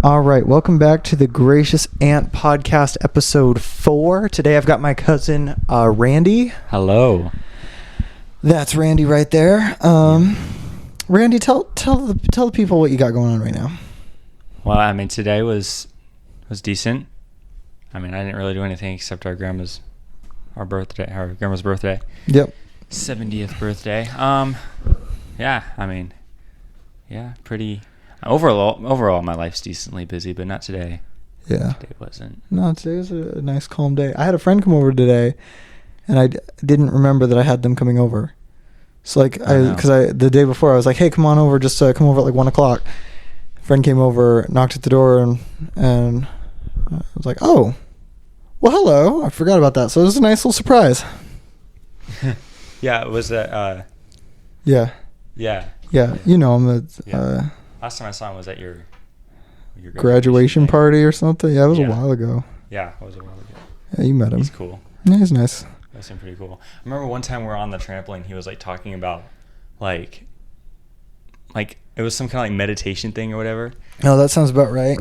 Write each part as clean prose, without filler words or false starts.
All right, welcome back to the Gracious Aunt Podcast, episode 4. Today I've got my cousin Randy. Hello. That's Randy right there. Randy, tell the people what you got going on right now. Well, I mean, today was decent. I mean, I didn't really do anything except our grandma's birthday. Yep. 70th birthday. Pretty. Overall, my life's decently busy, but not today. Yeah. Today wasn't. No, today was a nice calm day. I had a friend come over today, and I didn't remember that I had them coming over. So the day before I was like, hey, come on over, just come over at like 1 o'clock. Friend came over, knocked at the door, and I was like, oh, well, hello. I forgot about that. So it was a nice little surprise. Yeah, it was that. Yeah. Yeah. Yeah, you know him. Last time I saw him was at your graduation party or something. Yeah, it was a while ago. Yeah, it was a while ago. Yeah, you met him. He's cool. Yeah, he's nice. That seemed pretty cool. I remember one time we were on the trampoline. He was like talking about like it was some kind of like meditation thing or whatever. Oh, that sounds about right.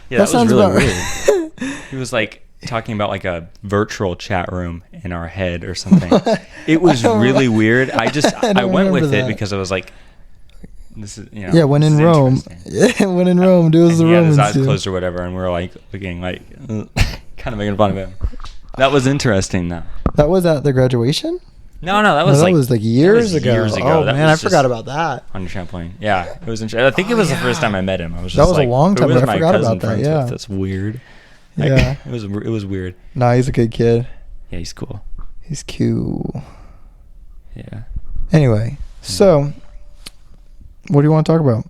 Yeah, that was really weird. He was like talking about like a virtual chat room in our head or something. It was really weird. I went with it because I was like, this is, you know. Yeah, when in Rome. Yeah, when in Rome, do as the Romans do. He had his eyes closed or whatever, and we were like looking like kind of making fun of him. That was interesting though. That was at the graduation? No, that was like years ago. Oh that man, I forgot about that. On the trampoline. Yeah, it was interesting. I think it was the first time I met him. I was just that was a long time ago. I forgot about that. Yeah, that's weird. Yeah, it was weird. Nah, he's a good kid. Yeah, he's cool. He's cute. Yeah. Anyway, so what do you want to talk about?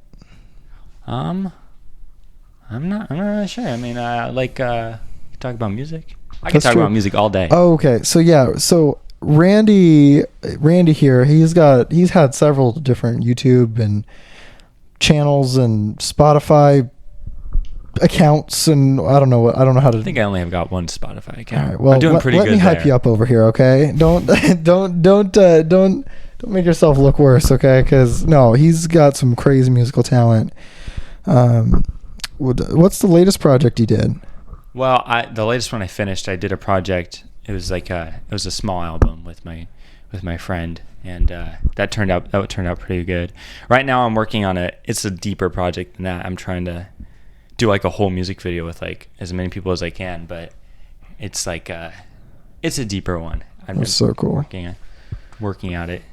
I'm not really sure. I mean, talk about music. I can talk about music all day. Oh, okay. So yeah, Randy here, he's had several different YouTube and channels and Spotify accounts, and I don't know how to. I think I only have got one Spotify account. All right, well, I'm doing pretty good. Let me hype you up over here, okay? Don't make yourself look worse, okay? Because no, he's got some crazy musical talent. What's the latest project you did? Well, the latest one I finished, I did a project. It was like it was a small album with my friend, and that turned out pretty good. Right now, I'm working on it's a deeper project than that. I'm trying to do like a whole music video with like as many people as I can, but it's like it's a deeper one. That's so cool. Working at it.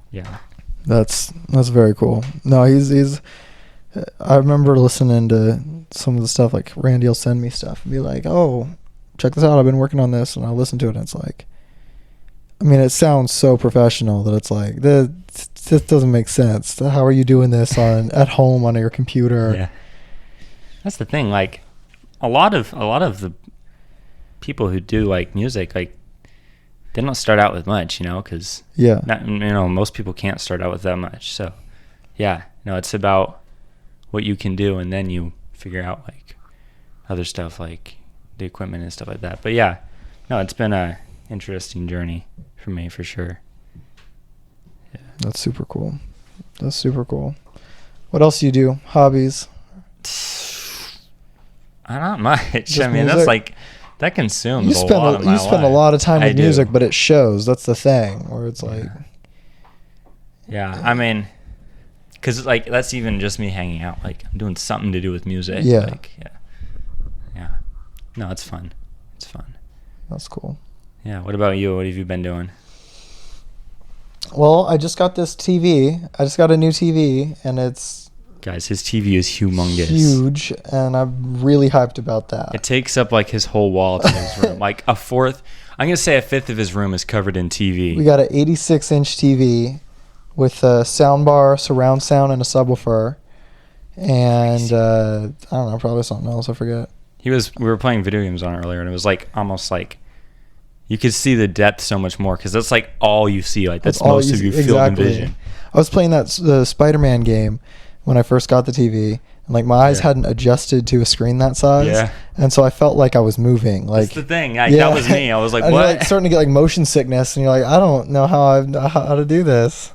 Yeah. That's very cool. No, he's I remember listening to some of the stuff, like Randy will send me stuff and be like, oh, check this out, I've been working on this, and I'll listen to it, and it's like, I mean, it sounds so professional that it's like, this doesn't make sense. How are you doing this at home on your computer? Yeah. That's the thing, like a lot of the people who do like music, like they don't start out with much, because most people can't start out with that much. So yeah, it's about what you can do, and then you figure out like other stuff like the equipment and stuff like that. But yeah, no, it's been a interesting journey for me for sure. Yeah. That's super cool. What else do you do? Hobbies? Not much. Just I mean, music? That's like that consumes a lot of my life. You spend a lot of time with music, but it shows. That's the thing, where it's like. Yeah, I mean, because like that's even just me hanging out. Like I'm doing something to do with music. Yeah. Like, yeah. No, it's fun. That's cool. Yeah. What about you? What have you been doing? Well, I just got this TV. I just got a new TV, and it's. Guys, his TV is humongous. Huge, and I'm really hyped about that. It takes up like his whole wall to his room. Like I'm going to say a fifth of his room is covered in TV. We got an 86-inch TV with a sound bar, surround sound, and a subwoofer. And I don't know, probably something else, I forget. We were playing video games on it earlier, and it was like almost like you could see the depth so much more, because that's like all you see. Like that's most of your field and vision. I was playing the Spider-Man game when I first got the TV, and like my eyes hadn't adjusted to a screen that size, and so I felt like I was moving. Like that's the thing. That was me. I was like, what? You're like starting to get like motion sickness, and you're like, I don't know how to do this.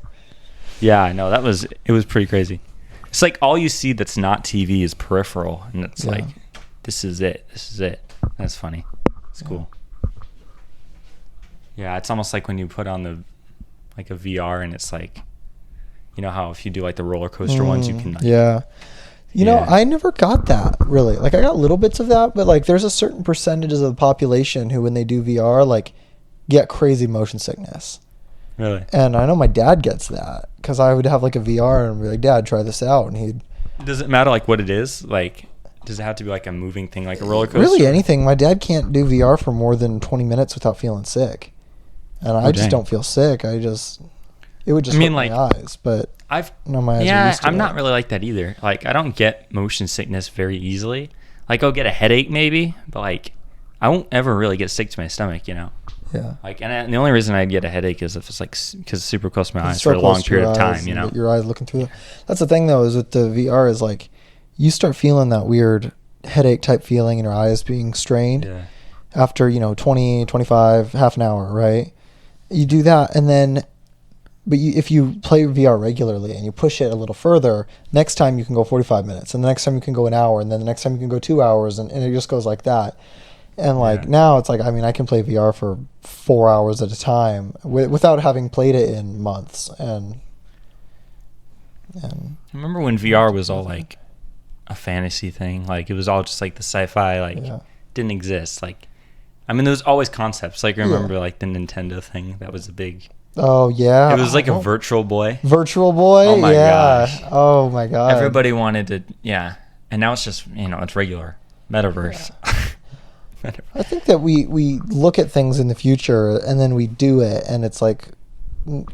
Yeah, I know. It was pretty crazy. It's like all you see that's not TV is peripheral, and it's like, this is it. That's funny. It's cool. Yeah, it's almost like when you put on a VR, and it's like, you know how if you do like the roller coaster ones, you can. Like, You know, I never got that really. Like I got little bits of that, but like there's a certain percentage of the population who, when they do VR, like get crazy motion sickness. Really? And I know my dad gets that because I would have like a VR and be like, "Dad, try this out," and he'd. Does it matter like what it is? Like, does it have to be like a moving thing, like a roller coaster? Really, anything. My dad can't do VR for more than 20 minutes without feeling sick, and I just don't feel sick. It would just hurt my eyes, but my eyes are used to I'm it. not really like that either. Like, I don't get motion sickness very easily. Like, I'll get a headache maybe, but like, I won't ever really get sick to my stomach, you know? Yeah. Like, and the only reason I'd get a headache is if it's like, because it's super close to my eyes for a long period of time, you know? Your eyes looking through. That's the thing though, is with the VR is like, you start feeling that weird headache type feeling in your eyes being strained after, 20, 25, half an hour, right? You do that, and then, if you play VR regularly and you push it a little further, next time you can go 45 minutes, and the next time you can go an hour, and then the next time you can go 2 hours, and it just goes like that. And now it's like, I mean, I can play VR for 4 hours at a time without having played it in months. And remember when VR was all like a fantasy thing? Like, it was all just like the sci-fi, didn't exist. Like, I mean, there was always concepts. Like, I remember like the Nintendo thing that was a big. Oh yeah, it was like a Virtual Boy. Virtual Boy. Oh my gosh. Oh my god. Everybody wanted to. Yeah, and now it's just it's regular metaverse. Yeah. I think that we look at things in the future and then we do it, and it's like we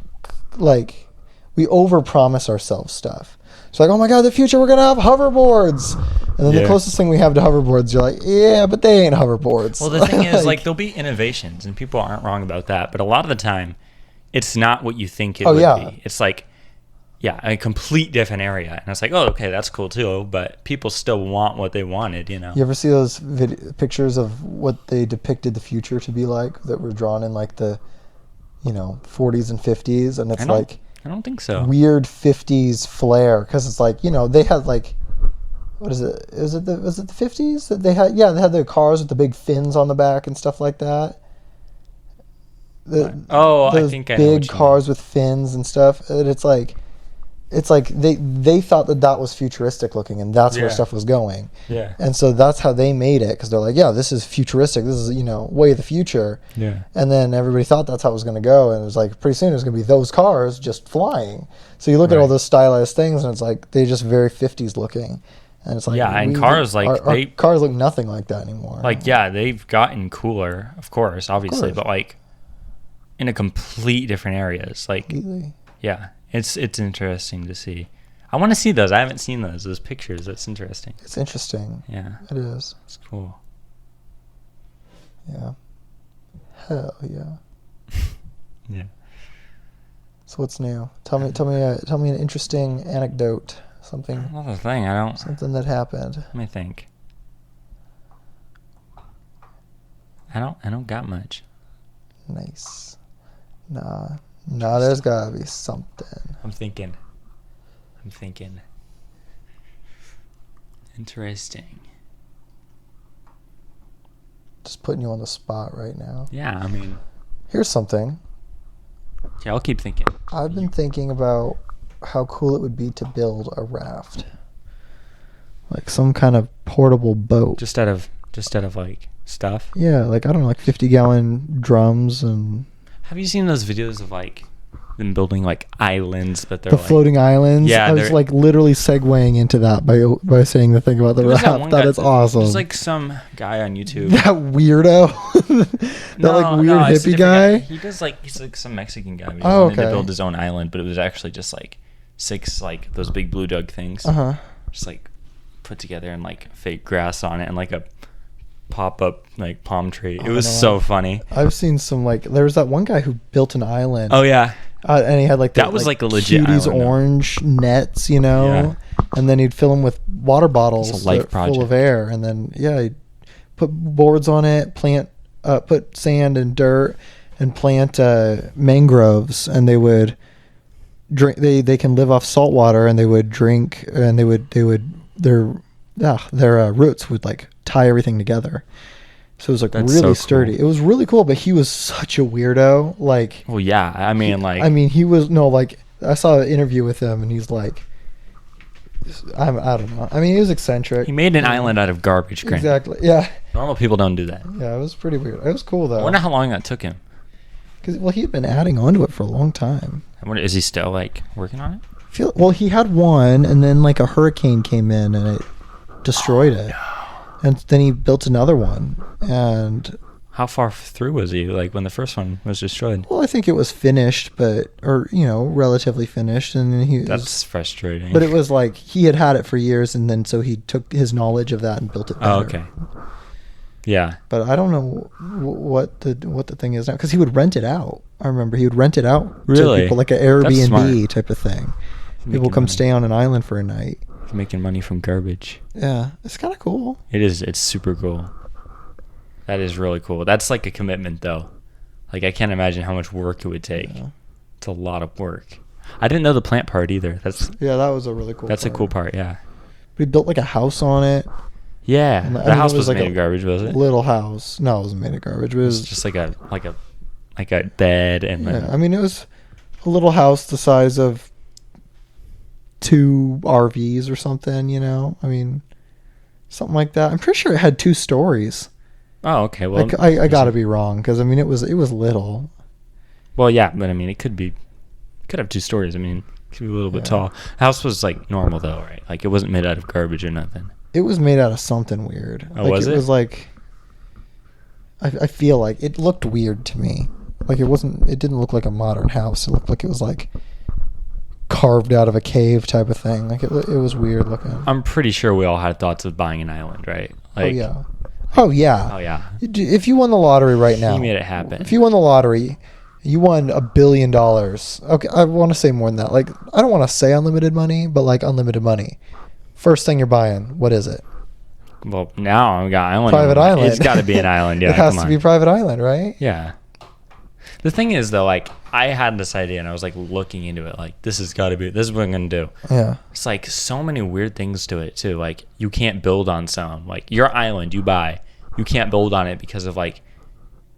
overpromise ourselves stuff. It's like, oh my god, the future, we're gonna have hoverboards, and then the closest thing we have to hoverboards, you're like, yeah, but they ain't hoverboards. Well, the thing is, like, there'll be innovations, and people aren't wrong about that, but a lot of the time, it's not what you think it would be. It's like, a complete different area, and it's like, oh, okay, that's cool too, but people still want what they wanted, You ever see those pictures of what they depicted the future to be like that were drawn in like the 40s and 50s, and it's like, I don't think so. Weird 50s flair, because it's like, they had like, what is it? Was it the 50s that they had? Yeah, they had the cars with the big fins on the back and stuff like that. I think I know big cars with fins and stuff. And it's like they thought that was futuristic looking, and that's where stuff was going. Yeah. And so that's how they made it, because they're like, yeah, this is futuristic. This is way of the future. Yeah. And then everybody thought that's how it was going to go, and it was like pretty soon it was going to be those cars just flying. So you look at all those stylized things, and it's like they're just very 50s looking. And it's like, and cars our cars look nothing like that anymore. Like, they've gotten cooler, of course, obviously, but like in a complete different areas. Like, completely. Yeah, it's interesting to see. I want to see those. I haven't seen those pictures. That's interesting. It's interesting. Yeah, it is. It's cool. Yeah. Hell yeah. Yeah. So what's new? Tell me an interesting anecdote. Something. Another thing. Something that happened. Let me think. I don't got much. Nice. Nah, there's gotta be something. I'm thinking. Interesting. Just putting you on the spot right now. Yeah, I mean. Here's something. Yeah, I'll keep thinking. I've been thinking about how cool it would be to build a raft. Like some kind of portable boat. Just out of like stuff? Yeah, like, I don't know, like 50-gallon drums and... Have you seen those videos of like them building like islands, but they're the floating islands? Yeah, I was like literally segueing into that by saying the thing about the raft. That is awesome. There's like some guy on YouTube. That weirdo, weird hippie guy. He does he's like some Mexican guy. He wanted to build his own island, but it was actually just like 6 like those big blue dug things. Just like put together and like fake grass on it and like a pop-up like palm tree. It was so funny. I've seen some there was that one guy who built an island. Oh yeah. And he had that was like a legit Cuties island, orange nets, and then he'd fill them with water bottles full of air, and then he'd put boards on it, put sand and dirt, and plant mangroves, and they would drink. They can live off salt water, and they would drink, and they would their roots would like tie everything together. So it was like That's really so sturdy. cool. It was really cool, but he was such a weirdo. Like, Well, yeah. I mean, he was like I saw an interview with him, and he's like, I don't know. I mean, he was eccentric. he made an island out of garbage. Grant. Exactly. Yeah. Normal people don't do that. Yeah, it was pretty weird. It was cool though. I wonder how long that took him. Because he had been adding onto it for a long time. I wonder, is he still like working on it? Well, he had one, and then like a hurricane came in and it destroyed it. No. And then he built another one, and How far through was he? Like when the first one was destroyed? well, I think it was finished, or relatively finished, and then That's frustrating. But it was like he had it for years, and then so he took his knowledge of that and built it better. Oh, okay. Yeah. But I don't know what the thing is now, because he would rent it out. I remember he would rent it out Really? to people, like an That's Airbnb smart. type of thing. He's People making come money. stay on an island for a night. He's making money from garbage. Yeah, it's kind of cool. It is. It's super cool. That is really cool. That's like a commitment, though. Like I can't imagine how much work it would take. Yeah. It's a lot of work. I didn't know the plant part either. Yeah, that was a really cool. That's a cool part. Yeah. We built like a house on it. Yeah. And I The mean, house it was was like made a of garbage, was it? Little house. No, it wasn't made of garbage. But It it was was just like a bed and then Yeah, I mean, it was a little house the size of 2 RVs or something. I mean, something like that. I'm pretty sure it had 2 stories. Oh, okay. Well, Like, I gotta be wrong, because I mean it was little. Well, yeah, but I mean, it could have 2 stories. I mean, it could be a little bit Yeah. tall. The house was like normal though, right? Like it wasn't made out of garbage or nothing. It was made out of something weird. Oh, like, was it? It was like, I feel like it looked weird to me. Like it didn't look like a modern house. It looked like it was like carved out of a cave type of thing. Like it was weird looking. I'm pretty sure we all had thoughts of buying an island, right? Like, Oh yeah. Oh yeah. If you won the lottery right now, You made it happen. If you won the lottery, you won $1 billion. Okay, I want to say more than that. Like, I don't want to say unlimited money, but like unlimited money. First thing you're buying, what is it? Well, now we got island. Private island. It's got to be an island. Yeah, it has come to on. be private island, right? Yeah. The thing is, though, like I had this idea and I was like looking into it. Like this is what I'm gonna do. Yeah. It's like so many weird things to it too. Like you can't build on some. Like your island you buy, you can't build on it because of like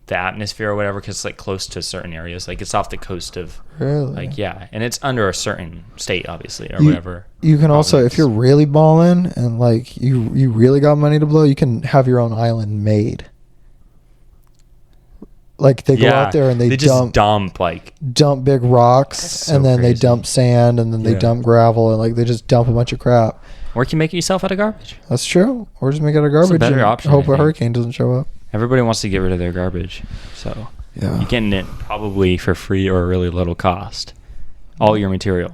the atmosphere or whatever. Because it's like close to certain areas. Like it's off the coast of. Really? Like yeah, and it's under a certain state, obviously, or whatever. You can also, province. if you're really balling and like you really got money to blow, you can have your own island made. Like they go out there and they just dump big rocks, That's so and then they crazy. dump sand, and then they Yeah. dump gravel, and like they just dump a bunch of crap. Or you can make it yourself out of garbage. That's true. Or just make it out of garbage better and option, hope I a think. hurricane doesn't show up. Everybody wants to get rid of their garbage, so Yeah. you're getting it probably for free or a really little cost. All your material,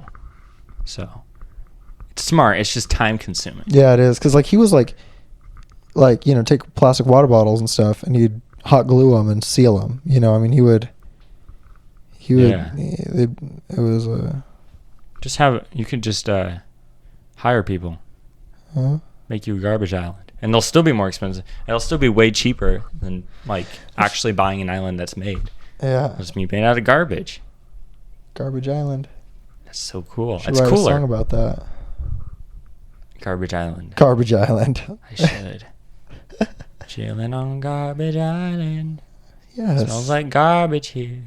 so it's smart. It's just time consuming. Yeah, it is. Because like he was like take plastic water bottles and stuff, and he'd hot glue them and seal them. I mean, he would. Yeah. It was You could just hire people, huh? make you a garbage island, and they'll still be more expensive. It'll still be way cheaper than like actually buying an island that's made. Yeah. It's made out of garbage. Garbage Island. That's so cool. Should It's write a song cooler. about that. Garbage Island. Garbage Island. I should. Chilling on Garbage Island. Yes. Smells like garbage here.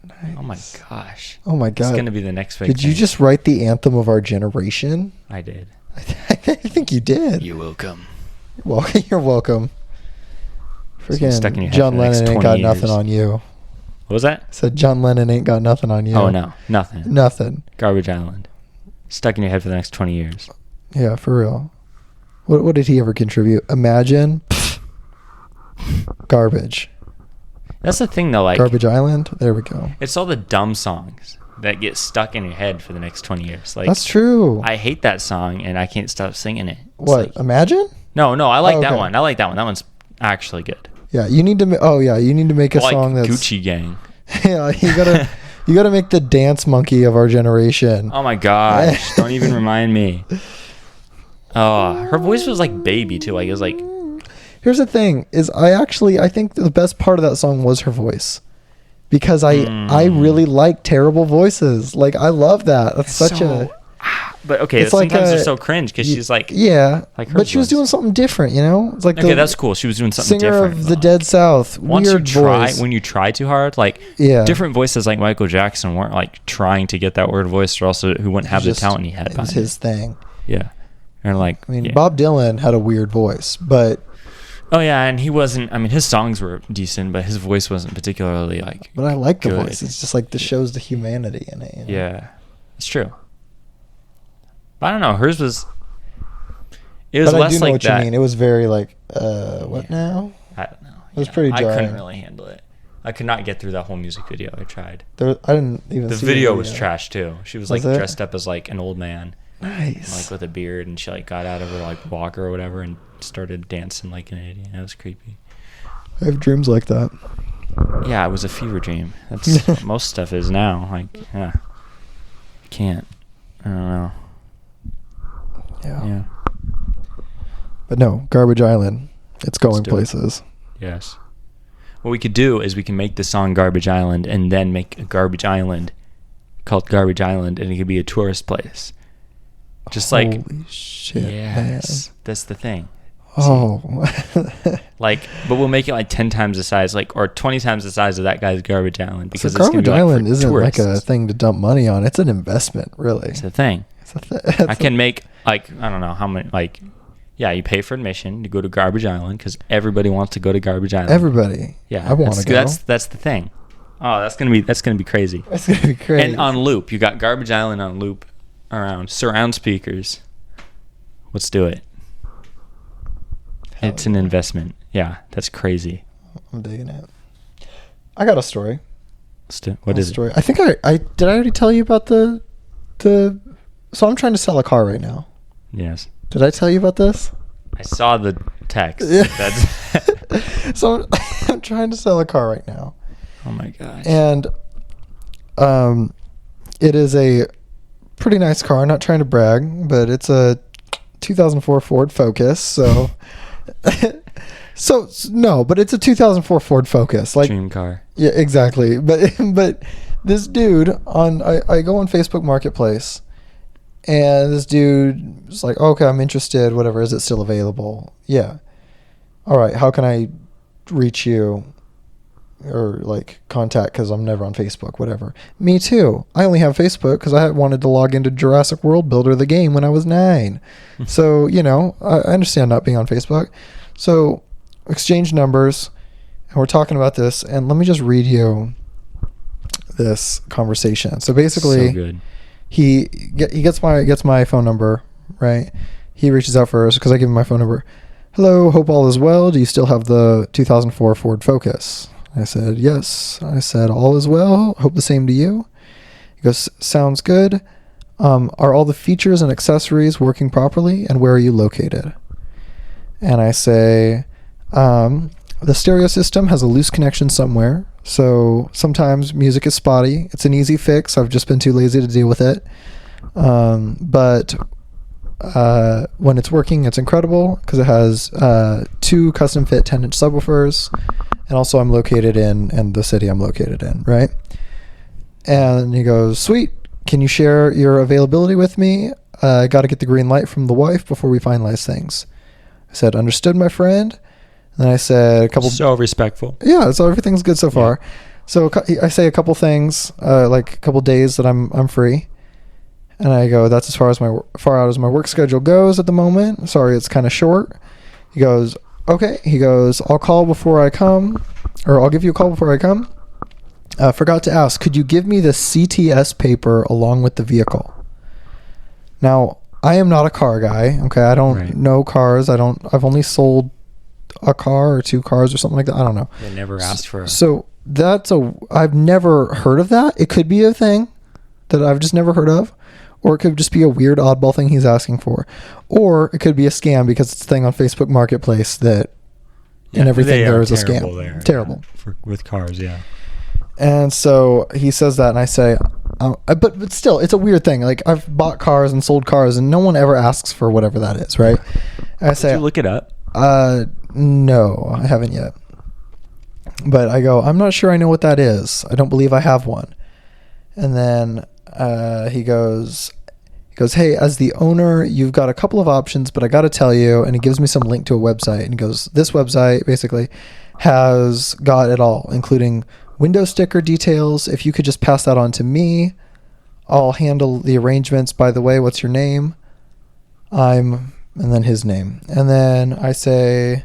Nice. Oh my gosh. Oh my It's god. gonna be the next big Did you thing. just write the anthem of our generation? I did. I think you did. You're welcome. Well, you're welcome. It's been stuck in your Freaking head John for the next Lennon ain't 20 got nothing years. on you. What was that? Said John Lennon ain't got nothing on you. Oh no, nothing. Nothing. Garbage Island. Stuck in your head for the next 20 years. Yeah, for real. What did he ever contribute? Imagine. Pfft. Garbage. That's the thing though, like Garbage Island. There we go. it's all the dumb songs that get stuck in your head for the next 20 years. Like That's true. I hate that song and I can't stop singing it. It's What? like- Imagine? no, I like Oh, that okay. one. I like that one. That one's actually good. Yeah, you need to. You need to make a I like song that's. Gucci Gang. Yeah, you gotta make the dance monkey of our generation. Oh my gosh! Don't even remind me. Oh, her voice was like baby too. Like it was like Here's the thing: is I think the best part of that song was her voice. because I really like terrible voices. Like, I love that. That's such a... But okay, it's sometimes like they're so cringe because she's like... Yeah, like but she was doing something different, you know? It's like okay, that's cool. She was doing something different. Singer of the Dead South. Once weird voice. When you try too hard, like different voices like Michael Jackson weren't like trying to get that weird voice, or else who wouldn't have the talent he had. It was his thing. Yeah. And like... I mean, Bob Dylan had a weird voice, but... Oh yeah, and he wasn't. I mean, his songs were decent, but his voice wasn't particularly like. But I like the voice. It's just like this shows the humanity in it. You know? Yeah, it's true. But I don't know. Hers was. It was less like that. I do know what you mean. It was very like, what now? I don't know. It was pretty jarring. I couldn't really handle it. I could not get through that whole music video. I tried. I didn't even. The see video was trash too. She was like dressed up as like an old man. Nice. Like with a beard, and she like got out of her like walker or whatever and started dancing like an idiot. It was creepy. I have dreams like that. Yeah, it was a fever dream. That's what most stuff is now. Like, I can't. I don't know. Yeah. But no, Garbage Island. It's going places. Yes. What we could do is we can make the song Garbage Island and then make a Garbage Island called Garbage Island, and it could be a tourist place. Just like, holy shit, yes, man. That's the thing. Oh, like, but we'll make it like 10 times the size, like, or 20 times the size of that guy's Garbage Island, because so Garbage Island isn't tourists. Like a thing to dump money on. It's an investment, really. It's a thing. I can make like, I don't know how many, like, yeah, you pay for admission to go to Garbage Island because everybody wants to go to Garbage Island. Everybody, yeah, I want to go. That's the thing. Oh, that's gonna be crazy. That's gonna be crazy. And on loop, you got Garbage Island on loop. Around surround speakers. Let's do it. It's an investment. Yeah, that's crazy. I'm digging it. I got a story. What is it? I think I did. I already tell you about the. So I'm trying to sell a car right now. Yes. Did I tell you about this? I saw the text. Yeah. So I'm trying to sell a car right now. Oh my gosh. And it is a pretty nice car. Not trying to brag, but it's a 2004 Ford Focus. So, but it's a 2004 Ford Focus. Like, dream car. Yeah, exactly. But this dude I go on Facebook Marketplace, and this dude is like, okay, I'm interested. Whatever. Is it still available? Yeah. All right. How can I reach you? Or like contact, because I'm never on Facebook, whatever. Me too. I only have Facebook because I wanted to log into Jurassic World Builder, the game, when I was 9. So, I understand not being on Facebook. So, exchange numbers, and we're talking about this, and let me just read you this conversation. So basically, so good. he gets my phone number, right? He reaches out first because I give him my phone number. Hello, hope all is well. Do you still have the 2004 Ford Focus? I said, yes. I said, all is well. Hope the same to you. He goes, sounds good. Are all the features and accessories working properly, and where are you located? And I say, the stereo system has a loose connection somewhere, so sometimes music is spotty. It's an easy fix. I've just been too lazy to deal with it. But when it's working, it's incredible because it has 2 custom fit 10-inch subwoofers. And also I'm located in the city I'm located in, right? And he goes, sweet. Can you share your availability with me? I got to get the green light from the wife before we finalize things. I said, understood, my friend. And then I said a couple... So respectful. Yeah, so everything's good so far. So I say a couple things, like a couple days that I'm free. And I go, that's as far out as my work schedule goes at the moment. Sorry, it's kind of short. He goes... Okay, he goes, I'll call before I come, or I'll give you a call before I come. Forgot to ask, could you give me the CTS paper along with the vehicle? Now, I am not a car guy, okay? I don't know cars. I've only sold a car or 2 cars or something like that. I don't know. They never asked for it. So I've never heard of that. It could be a thing that I've just never heard of. Or it could just be a weird oddball thing he's asking for. Or it could be a scam because it's a thing on Facebook Marketplace that and everything there is a scam. There, terrible. With cars, yeah. And so he says that, and I say, but still, it's a weird thing. Like, I've bought cars and sold cars, and no one ever asks for whatever that is, right? And I say, did you look it up? No, I haven't yet. But I go, I'm not sure I know what that is. I don't believe I have one. And then he goes, hey, as the owner, you've got a couple of options, but I got to tell you, and he gives me some link to a website, and he goes, this website basically has got it all, including window sticker details. If you could just pass that on to me, I'll handle the arrangements. By the way, what's your name? And then his name. And then I said,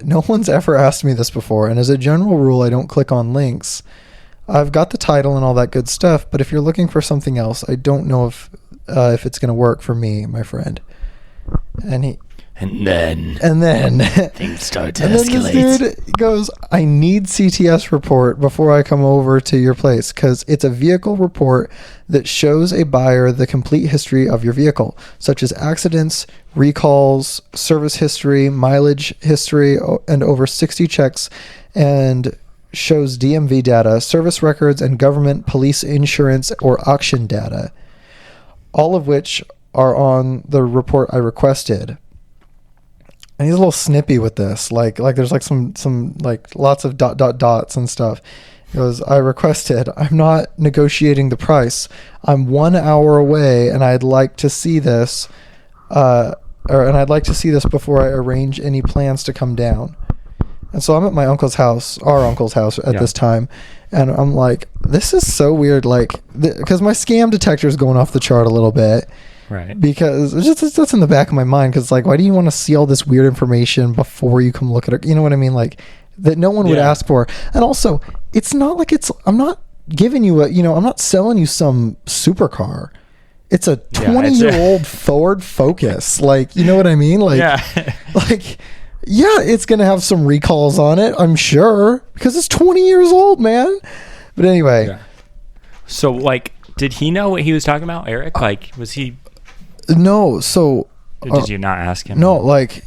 no one's ever asked me this before, and as a general rule, I don't click on links. I've got the title and all that good stuff, but if you're looking for something else, I don't know if it's going to work for me, my friend. And then things start to escalate. And then this dude goes, I need CTS report before I come over to your place, because it's a vehicle report that shows a buyer the complete history of your vehicle, such as accidents, recalls, service history, mileage history, and over 60 checks, and shows DMV data, service records, and government, police, insurance, or auction data, all of which are on the report I requested. And he's a little snippy with this, like there's like some like lots of dots and stuff. He goes, I requested, I'm not negotiating the price. I'm 1 hour away, and I'd like to see this, and I'd like to see this before I arrange any plans to come down. And so I'm at my uncle's house, our uncle's house at this time, and I'm like, this is so weird, like, because my scam detector is going off the chart a little bit. Right. Because it's just that's in the back of my mind, because, like, why do you want to see all this weird information before you come look at it? You know what I mean? Like, that no one would ask for. And also, it's not like I'm not giving you I'm not selling you some supercar. It's a 20-year-old Ford Focus. Like, you know what I mean? Like, like... Yeah, it's going to have some recalls on it, I'm sure, because it's 20 years old, man. But anyway. Yeah. So, like, did he know what he was talking about, Eric? Like, was he... No, so... did you not ask him? No, like,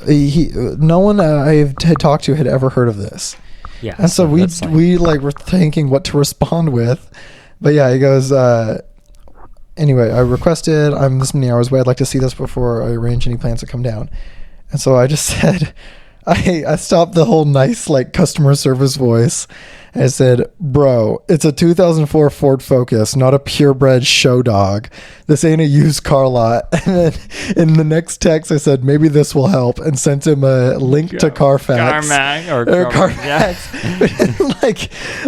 no one I had talked to had ever heard of this. Yeah. And so we were thinking what to respond with. But yeah, he goes, anyway, I requested, I'm this many hours away, I'd like to see this before I arrange any plans to come down. And so I just said, I stopped the whole nice, like, customer service voice. I said, bro, it's a 2004 Ford Focus, not a purebred show dog. This ain't a used car lot. And then in the next text, I said, maybe this will help, and sent him a link to Carfax. Carfax.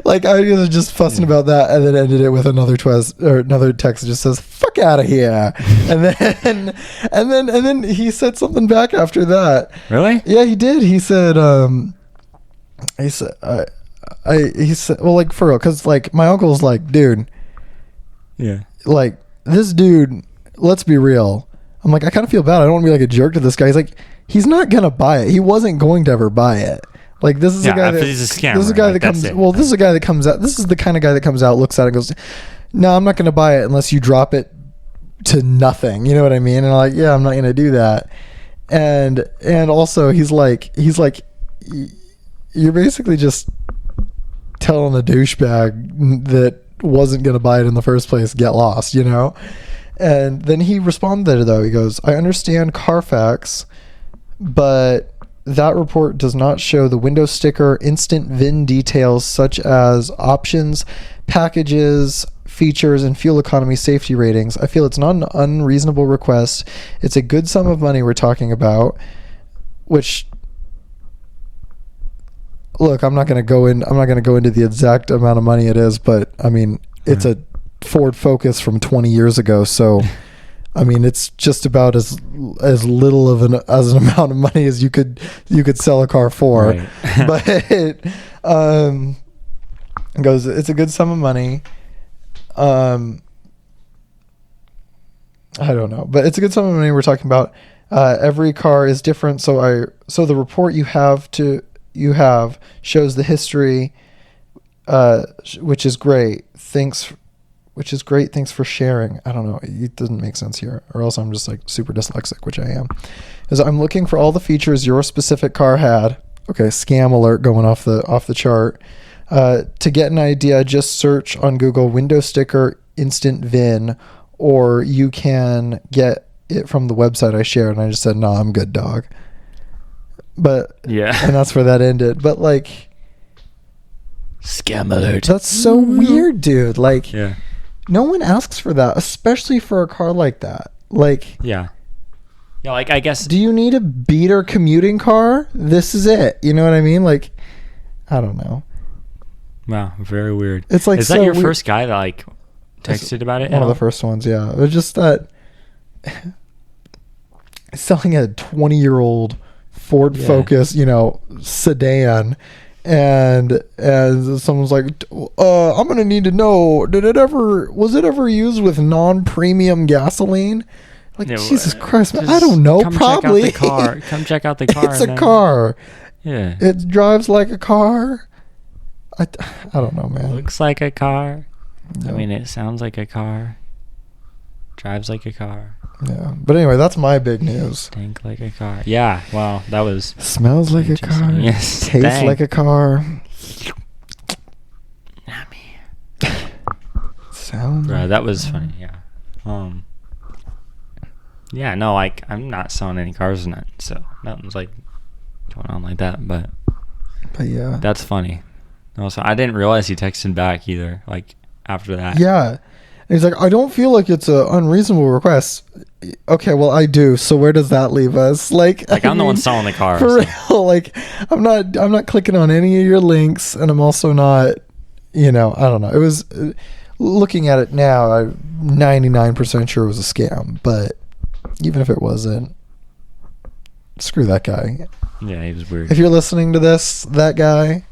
like I was just fussing about that, and then ended it with another text that just says, fuck out of here. And then he said something back after that. Really? Yeah, he did. He said, he said, well, like, for real, because, like, my uncle's like, dude, like, this dude, let's be real. I'm like, I kind of feel bad. I don't want to be like a jerk to this guy. He's like, he's not gonna buy it. He wasn't going to ever buy it. Like, this is a guy that he's a scammer. This is a guy that comes. Well, this is a guy that comes out. This is the kind of guy that comes out, looks at it, and goes, no, I'm not gonna buy it unless you drop it to nothing. You know what I mean? And I'm like, yeah, I'm not gonna do that. And also, he's like, you're basically just telling a douchebag that wasn't going to buy it in the first place, get lost, you know? And then he responded, though. He goes, I understand Carfax, but that report does not show the window sticker instant VIN details such as options, packages, features, and fuel economy safety ratings. I feel it's not an unreasonable request. It's a good sum of money we're talking about, which... Look, I'm not going to go into the exact amount of money it is, but I mean, it's a Ford Focus from 20 years ago, so I mean, it's just about as little of an amount of money as you could sell a car for. Right. But it goes, it's a good sum of money. I don't know, but it's a good sum of money we're talking about. Every car is different, so the report you have shows the history, which is great. Thanks for sharing. I don't know. It doesn't make sense here, or else I'm just like super dyslexic, which I am. Because I'm looking for all the features your specific car had. Okay, scam alert going off the chart. To get an idea, just search on Google window sticker instant VIN, or you can get it from the website I shared. And I just said, "No, I'm good, dog." But yeah, and that's where that ended. But like, scam alert. That's so weird, dude. Like, yeah, no one asks for that, especially for a car like that. Like, yeah, like I guess. Do you need a beater commuting car? This is it. You know what I mean? Like, I don't know. Wow, very weird. It's like, is that your first guy that like texted about it? One of the first ones, yeah. It was just that selling a 20-year-old Ford Focus, sedan, and someone's like, I'm gonna need to know, was it ever used with non-premium gasoline? Like, Jesus Christ, man, I don't know. Probably. Come check out the car. It's a car. Yeah. It drives like a car. I don't know, man. Looks like a car. No. I mean, it sounds like a car. Drives like a car. Yeah. But anyway, that's my big news. Think like a car. Yeah. Wow. That was. Smells like a car. Yes. Tastes like a car. Sounds. Bro, that was funny. Yeah. Yeah. No, like I'm not selling any cars in it, so nothing's like going on like that. But yeah, that's funny. Also, I didn't realize he texted back either. Like after that. Yeah. And he's like, I don't feel like it's an unreasonable request. Okay, well, I do. So where does that leave us? Like I'm the one selling the car. For real. Like, I'm not clicking on any of your links, and I'm also not, I don't know. It was, looking at it now, I'm 99% sure it was a scam. But even if it wasn't, screw that guy. Yeah, he was weird. If you're listening to this, that guy.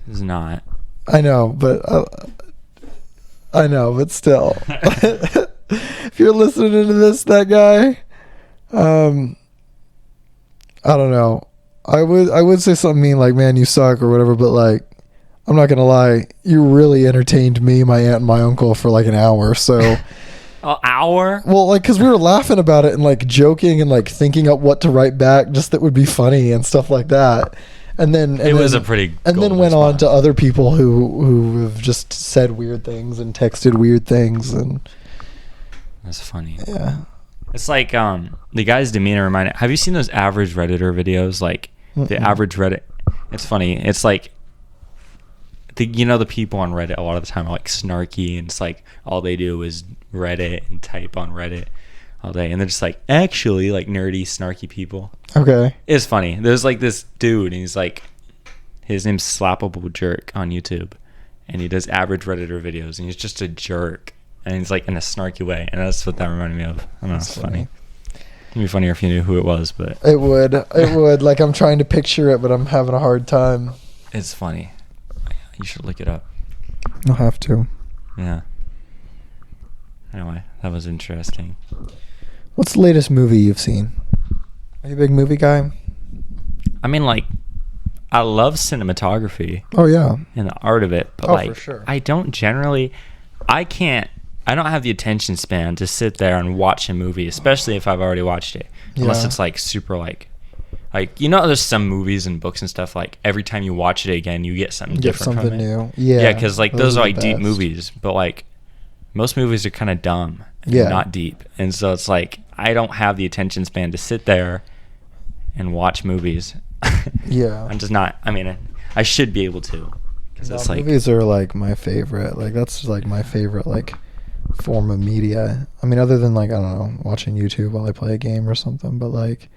He's not. I know, but still. If you're listening to this, that guy, I don't know. I would say something mean like, man, you suck or whatever, but like, I'm not gonna lie, you really entertained me, my aunt, and my uncle for like an hour. So An hour? Well, like, because we were laughing about it and like joking and like thinking up what to write back just that would be funny and stuff like that. And then it was a pretty and then went on to other people who have just said weird things and texted weird things, and that's funny. Yeah, it's like the guy's demeanor reminded. Have you seen those average Redditor videos? Like the average Reddit. It's funny. It's like the people on Reddit a lot of the time are like snarky, and it's like all they do is Reddit and type on Reddit all day, and they're just like actually like nerdy snarky people. Okay. It's funny. There's like this dude, and he's like, his name's Slappable Jerk on YouTube, and he does average Redditor videos, and he's just a jerk, and he's like in a snarky way, and that's what that reminded me of. I don't know, it's funny. It'd be funnier if you knew who it was, but it would. Like, I'm trying to picture it, but I'm having a hard time. It's funny. You should look it up. I'll have to. Yeah. Anyway, that was interesting. What's the latest movie you've seen? Are you a big movie guy? I mean, like, I love cinematography. Oh, yeah. And the art of it. But, like, for sure. I don't have the attention span to sit there and watch a movie, especially if I've already watched it. Yeah. Unless it's, like, super, like, there's some movies and books and stuff, like, every time you watch it again, you get something different from it. New. Yeah. Yeah, because, like, those are, like, deep movies. But, like, most movies are kind of dumb and not deep. And so it's, like, I don't have the attention span to sit there and watch movies. Yeah. I'm just not. I mean, I should be able to. Because it's like, movies are, like, my favorite. Like, that's, like, my favorite, like, form of media. I mean, other than, like, I don't know, watching YouTube while I play a game or something. But, like...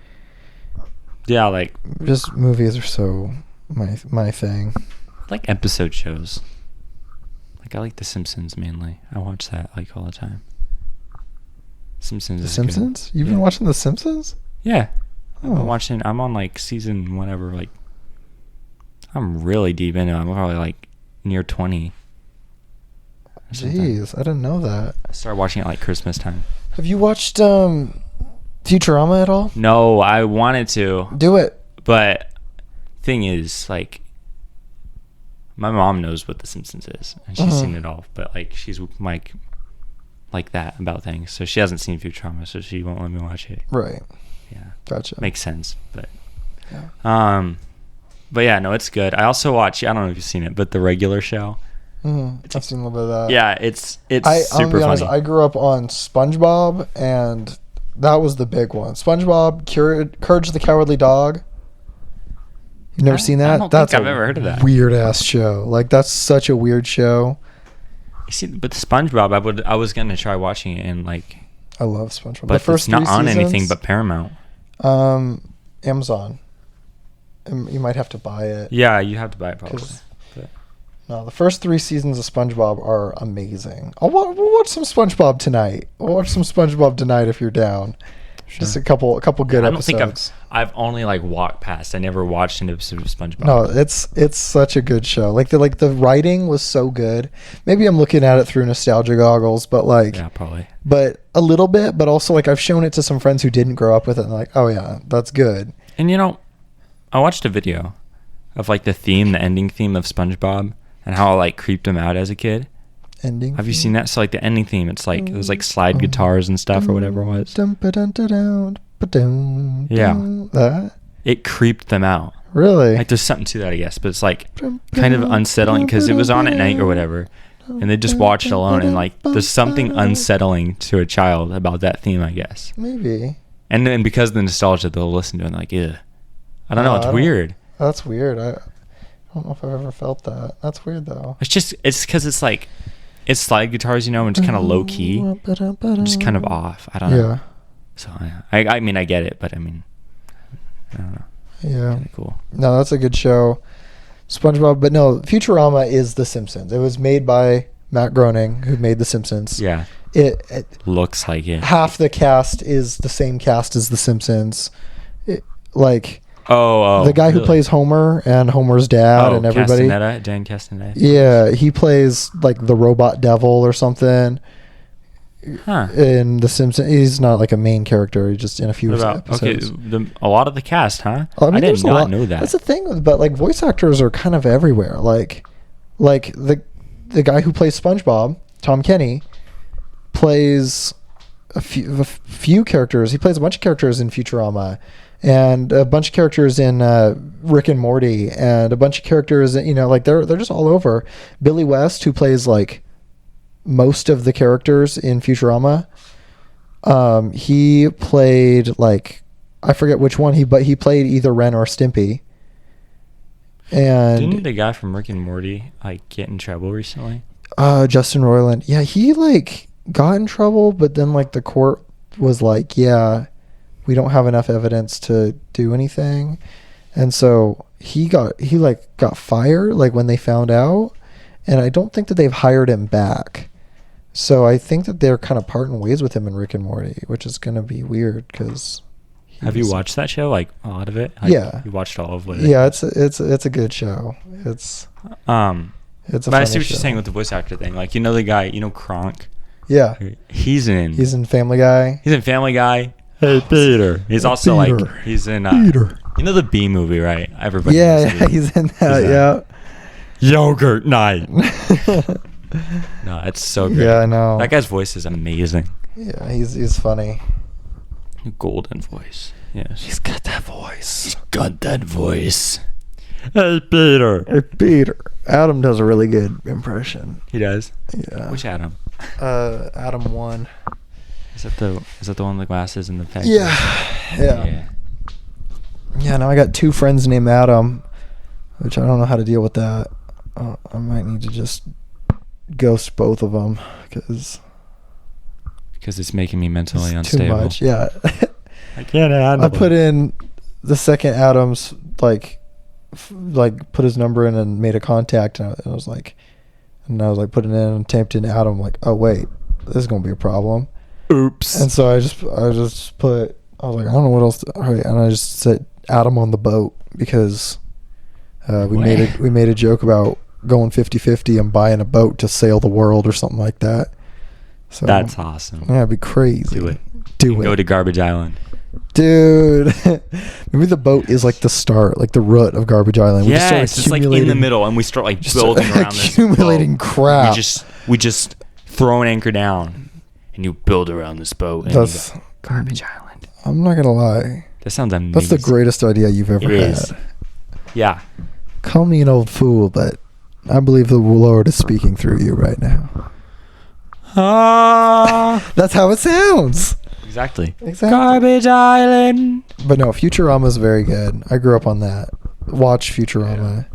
Yeah, like... just movies are so my thing. I like episode shows. Like, I like The Simpsons mainly. I watch that, like, all the time. Simpsons The is Simpsons? good. You've been watching The Simpsons? Yeah. Oh. I'm on, like, season whatever, like... I'm really deep into it. I'm probably, like, near 20. Jeez, I didn't know that. I started watching it, like, Christmas time. Have you watched Futurama at all? No, I wanted to. Do it. But thing is, like, my mom knows what The Simpsons is, and she's seen it all. But like, she's like that about things, so she hasn't seen Futurama, so she won't let me watch it. Right. Yeah. Gotcha. Makes sense, but yeah. But yeah, no, it's good. I also watch. I don't know if you've seen it, but The Regular Show. I've seen a little bit of that. Yeah, it's I'm super honest, funny. I grew up on SpongeBob, and that was the big one. SpongeBob, Courage the Cowardly Dog. You've never seen that? I don't think I've ever heard of that. Weird ass show. Like that's such a weird show. You see, but SpongeBob, I was gonna try watching it, and like, I love SpongeBob. But the first it's not on anything but Paramount. Amazon. You might have to buy it. Yeah, you have to buy it probably. No, the first 3 seasons of SpongeBob are amazing. We'll watch some SpongeBob tonight. We'll watch some SpongeBob tonight if you're down. Sure. Just a couple good episodes. I don't think I've only like walked past. I never watched an episode of SpongeBob. No, it's such a good show. Like the writing was so good. Maybe I'm looking at it through nostalgia goggles, but like yeah, probably. But a little bit, but also like I've shown it to some friends who didn't grow up with it, and they're like, oh yeah, that's good. And I watched a video of like the ending theme of SpongeBob, and how it like creeped him out as a kid. Ending. Have you seen that? So like the ending theme, it's like it was like slide guitars and stuff or whatever it was. Yeah. That? It creeped them out. Really? Like there's something to that, I guess, but it's like kind of unsettling because it was on at night or whatever, and they just watched it alone, and like there's something unsettling to a child about that theme, I guess. Maybe. And then because of the nostalgia, they'll listen to it and like, yeah. I don't know. It's weird. That's weird. I don't know if I've ever felt that. That's weird though. It's because it's like it's slide guitars, and it's kind of low key, just kind of off. I don't know. Yeah. So I mean I get it, but I mean I don't know. Yeah. Kinda cool. No, that's a good show. SpongeBob, but no, Futurama is The Simpsons. It was made by Matt Groening, who made The Simpsons. Yeah. It looks like it. Half the cast is the same cast as The Simpsons. The guy who plays Homer and Homer's dad and everybody. Dan Castaneda. Yeah, he plays like the robot devil or something. Huh. In The Simpsons, he's not like a main character. He's just in a few episodes. Okay, a lot of the cast, huh? I did not know that. That's the thing, but like voice actors are kind of everywhere. Like the guy who plays SpongeBob, Tom Kenny, plays a few characters. He plays a bunch of characters in Futurama, and a bunch of characters in Rick and Morty, and a bunch of characters. Like they're just all over. Billy West, who plays like most of the characters in Futurama, he played like I forget which one but he played either Ren or Stimpy. And didn't the guy from Rick and Morty like get in trouble recently? Justin Roiland. Yeah, he like got in trouble, but then like the court was like, yeah, we don't have enough evidence to do anything, and so he got fired like when they found out, and I don't think that they've hired him back. So I think that they're kind of parting ways with him in Rick and Morty, which is going to be weird because. Have you watched that show? Like a lot of it? Like, yeah. You watched all of it? Yeah, it's a good show. It's a but I see what you're saying with the voice actor thing. Like the guy, Kronk. Yeah. He's in Family Guy. He's in Family Guy. Hey Peter. He's also Peter. Like he's in Peter. The B movie, right? Everybody. Yeah, he's in that. Yeah. Yogurt Night. No, it's so great. Yeah, I know. That guy's voice is amazing. Yeah, he's funny. Golden voice. Yes. He's got that voice. He's got that voice. Hey, Peter. Hey, Peter. Adam does a really good impression. He does? Yeah. Which Adam? Adam 1. Is that the one with the glasses and the factory? Yeah. Yeah, now I got 2 friends named Adam, which I don't know how to deal with that. I might need to just ghost both of them because it's making me mentally unstable. Too much. Yeah. I can't handle I put in the second Adam's like put his number in and made a contact, and I was like putting in and typed in Adam, like, oh wait, this is gonna be a problem. Oops. And so I just put, I was like, I don't know what else all right, and I just said Adam on the boat because we made a joke about going 50-50 and buying a boat to sail the world or something like that. So that's awesome. Yeah, it'd be crazy. Do it. Go to Garbage Island. Dude, maybe the boat is like the start, like the root of Garbage Island. Yeah, it's just like in the middle, and we start like building around this accumulating crap. We just throw an anchor down, and you build around this boat. That's Garbage Island. I'm not gonna lie. That sounds amazing. That's the greatest idea you've ever had. Yeah. Call me an old fool, but I believe the Lord is speaking through you right now. That's how it sounds. Exactly. Garbage Island. But no, Futurama's very good. I grew up on that. watch Futurama.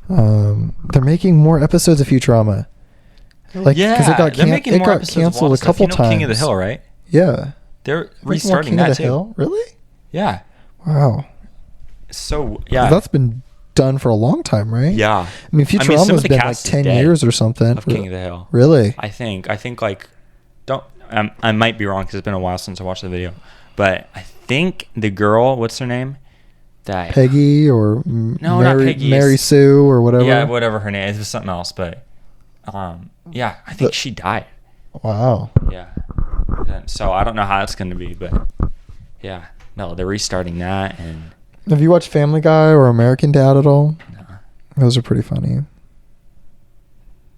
They're making more episodes of Futurama. Like, because it got canceled a couple times. King of the Hill, right? Yeah. They're restarting that too. Hill? Really? Yeah. Wow. So yeah, that's been done for a long time, right? Yeah. I mean, Futurama's been like 10 years or something. Of King of the Hill. Really? I think like, I might be wrong because it's been a while since I watched the video, but I think the girl, what's her name? That Peggy or no, not Peggy. Mary Sue or whatever. Yeah, whatever her name is. It was something else, but yeah, I think she died. Wow. Yeah. So I don't know how it's going to be, but yeah, no, they're restarting that. And have you watched Family Guy or American Dad at all? No. Those are pretty funny.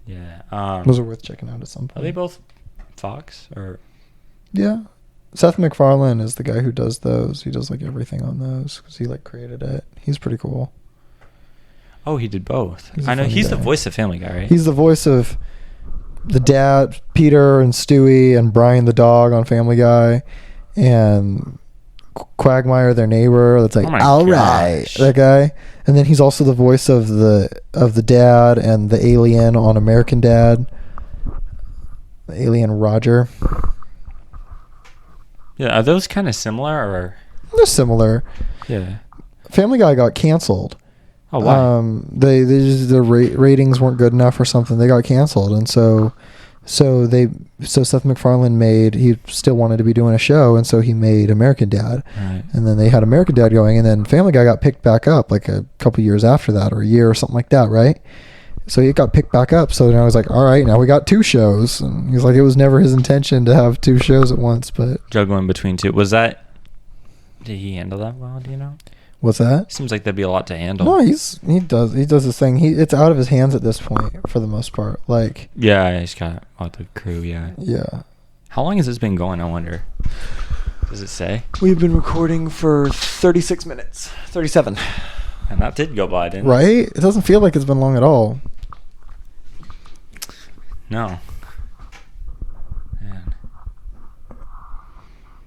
Yeah. Those are worth checking out at some point. Are they both Fox or? Yeah. Seth MacFarlane is the guy who does those. He does like everything on those because he like created it. He's pretty cool. Oh, he did both. I know he's the voice of Family Guy, right? He's the voice of the dad, Peter and Stewie, and Brian the dog on Family Guy, and Quagmire, their neighbor. That's like, all right, that guy. And then he's also the voice of the dad and the alien on American Dad, the alien Roger. Yeah, are those kind of similar or? They're similar. Yeah. Family Guy got canceled. Oh wow. They just, the ratings weren't good enough or something. They got canceled, and so Seth MacFarlane he still wanted to be doing a show, and so he made American Dad. Right. And then they had American Dad going, and then Family Guy got picked back up like a couple years after that, or a year or something like that, right? So it got picked back up. So then I was like, all right, now we got 2 shows. And he's like, it was never his intention to have 2 shows at once, but juggling between 2. Did he handle that well? Do you know? What's that? Seems like that'd be a lot to handle. No, he does his thing. It's out of his hands at this point for the most part. Like, yeah, he's got a lot of crew. Yeah. Yeah. How long has this been going? I wonder. Does it say? We've been recording for 36 minutes. 37. And that did go by, didn't it? Right? It doesn't feel like it's been long at all. No. Man.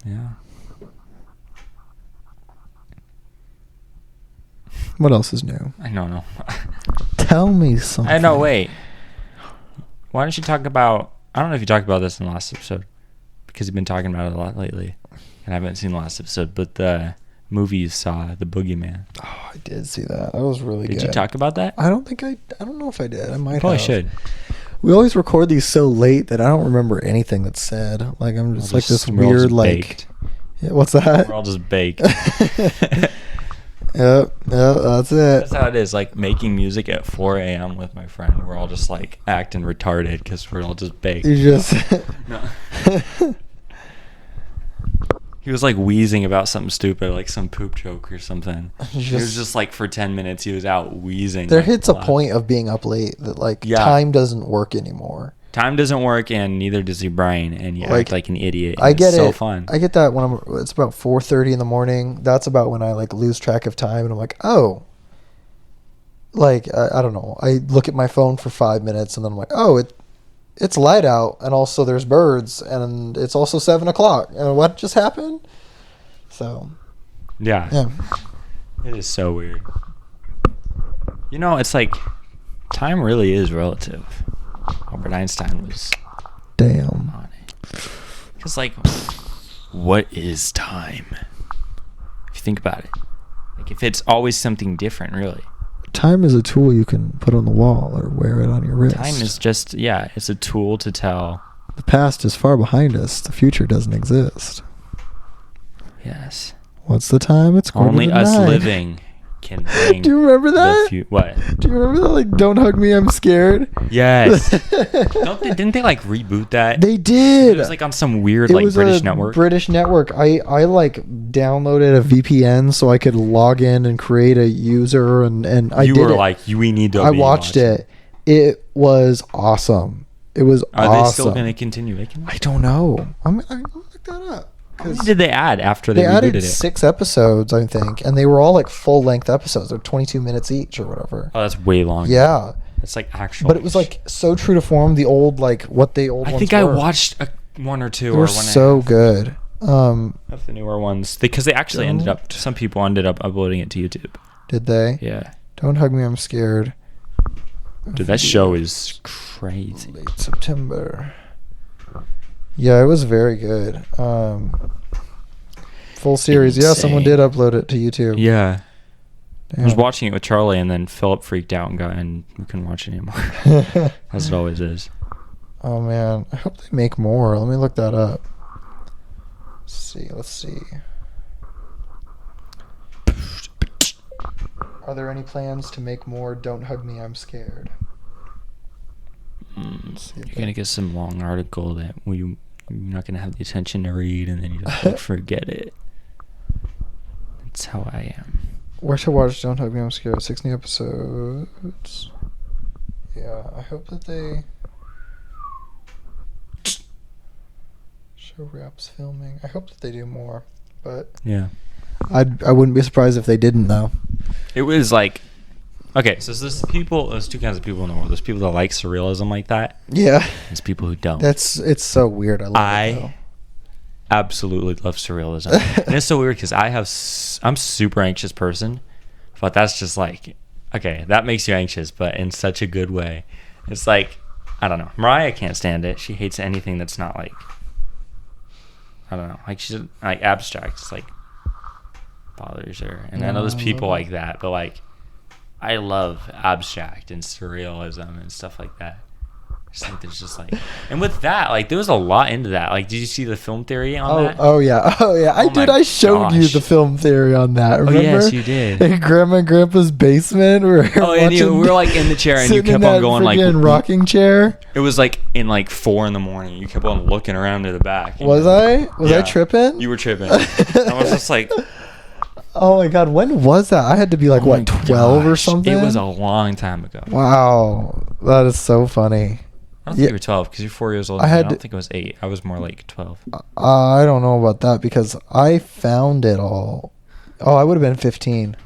Yeah. What else is new? I don't know. Tell me something. I know. Wait. Why don't you talk about? I don't know if you talked about this in the last episode because you've been talking about it a lot lately, and I haven't seen the last episode. But the movie you saw, The Boogeyman. Oh, I did see that. That was really good. Did you talk about that? I don't know if I did. I might. Probably should. We always record these so late that I don't remember anything that's said. Like I'm just like this weird like. Yeah, what's that? We're all just baked. Yep, that's it. That's how it is. Like making music at 4 a.m. with my friend. We're all just like acting retarded because we're all just baked. You just. No. He was like wheezing about something stupid, like some poop joke or something. He was just like for 10 minutes, he was out wheezing. There hits a point of being up late that time doesn't work anymore. Time doesn't work, and neither does your brain, and you act like an idiot. I get it's it. So fun. I get that when it's about 4:30 in the morning. That's about when I like lose track of time, and I'm like, oh. Like I don't know. I look at my phone for 5 minutes, and then I'm like, oh, it's light out, and also there's birds, and it's also 7:00. And what just happened? So. Yeah. It is so weird. You know, it's like time really is relative. Albert Einstein was damn on it. Because like, what is time? If you think about it, like if it's always something different, really. Time is a tool you can put on the wall or wear it on your wrist. Time is just it's a tool to tell. The past is far behind us. The future doesn't exist. Yes. What's the time? It's only us 9. Living can bring. Do you remember that? What? Do you remember that? Like, don't hug me, I'm scared. Yes. Didn't they like reboot that? They did. It was like on some weird like British network. British network. I like downloaded a VPN so I could log in and create a user and I did. You were like, we need to. I watched it. It was awesome. It was awesome. Are they still going to continue making it? I don't know. I'm gonna look that up. How many did they add after they rebooted added it? 6 episodes, I think, and they were all like full-length episodes. They're 22 minutes each or whatever. Oh, that's way long. Yeah, it's like actual. But it was like so true to form. The old what they old. I ones think were. I watched 1 or 2 they or were 1. So good. Of the newer ones, because they actually some people ended up uploading it to YouTube. Did they? Yeah. Don't Hug Me, I'm Scared. Dude, that show is crazy. Late September. Yeah, it was very good. Full series. Yeah, someone did upload it to YouTube. Yeah. Damn. I was watching it with Charlie, and then Philip freaked out and we couldn't watch it anymore. As it always is. Oh, man. I hope they make more. Let me look that up. Let's see. Are there any plans to make more Don't Hug Me, I'm Scared? You're going to get some long article that you're not going to have the attention to read, and then you just forget it. That's how I am. Where to watch Don't Hug Me, I'm Scared? 6 new episodes. Yeah, I hope that they... Show wraps filming. I hope that they do more, but... Yeah. I wouldn't be surprised if they didn't, though. It was like... Okay, so there's two kinds of people in the world. There's people that like surrealism like that. Yeah. There's people who don't. It's so weird. I absolutely love surrealism. And it's so weird because I'm a super anxious person, but that's just like, okay, that makes you anxious, but in such a good way. It's like, I don't know. Mariah can't stand it. She hates anything that's not like, I don't know, like she's like abstract. It's like bothers her. And I know there's people like that, but like, I love abstract and surrealism and stuff like that. I just think there's just like, and with that, like there was a lot into that. Like, did you see the film theory on that? Oh yeah. I did. I showed you the film theory on that. Remember? Oh yes, you did. In Grandma and Grandpa's basement. And we were like in the chair, and you kept on going like rocking chair. It was like in like 4 a.m. You kept on looking around to the back. Was I tripping? You were tripping. I was just like. Oh my god, when was that? I had to be like, 12 or something? It was a long time ago. Wow. That is so funny. I don't think you were 12 because you're 4 years old. I don't think it was 8. I was more like 12. I don't know about that because I found it all. Oh, I would have been 15.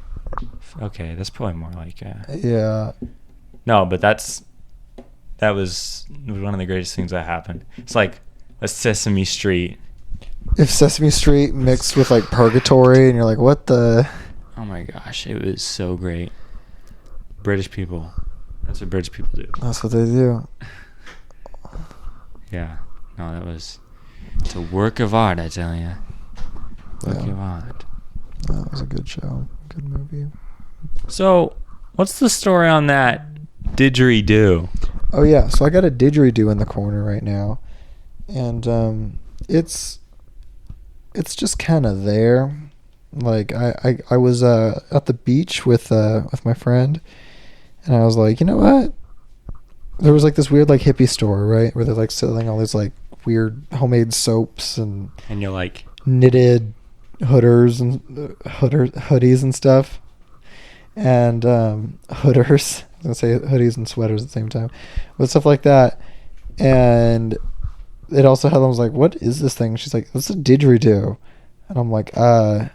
Okay, that's probably more like... yeah. No, but that was one of the greatest things that happened. It's like a Sesame Street... If Sesame Street mixed with like Purgatory and you're like, what the... Oh my gosh, it was so great. British people. That's what British people do. That's what they do. Yeah. No, it's a work of art, I tell you. Work of art. That was a good show. Good movie. So, what's the story on that didgeridoo? Oh yeah, so I got a didgeridoo in the corner right now. And it's just kind of there. Like I was at the beach with my friend, and I was like, you know what? There was like this weird like hippie store, right, where they're like selling all these like weird homemade soaps and you're like knitted hoodies and stuff, and hooders. I was gonna say hoodies and sweaters at the same time, but stuff like that, and. It also had, I was like, what is this thing? She's like, this is a didgeridoo. And I'm like, all right,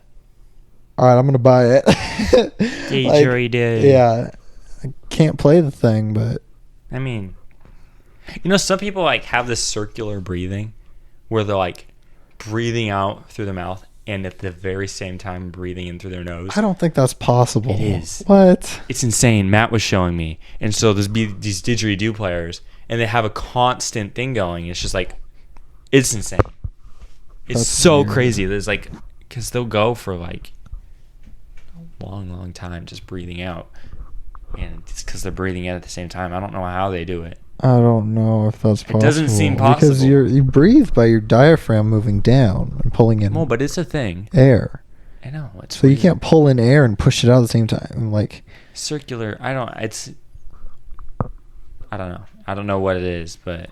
I'm going to buy it. Didgeridoo. Like, yeah. I can't play the thing, but. I mean, some people like have this circular breathing where they're like breathing out through their mouth and at the very same time breathing in through their nose. I don't think that's possible. It is. What? It's insane. Matt was showing me. And so there's these didgeridoo players and they have a constant thing going. It's just like, it's insane. It's that's so weird. Crazy. There's like, because they'll go for like a long time just breathing out. And it's because they're breathing in at the same time. I don't know how they do it. I don't know if that's possible. It doesn't seem possible. Because you breathe by your diaphragm moving down and pulling in but it's a thing. Air. I know. It's so weird. You can't pull in air and push it out at the same time. Like circular. I don't know. I don't know what it is, but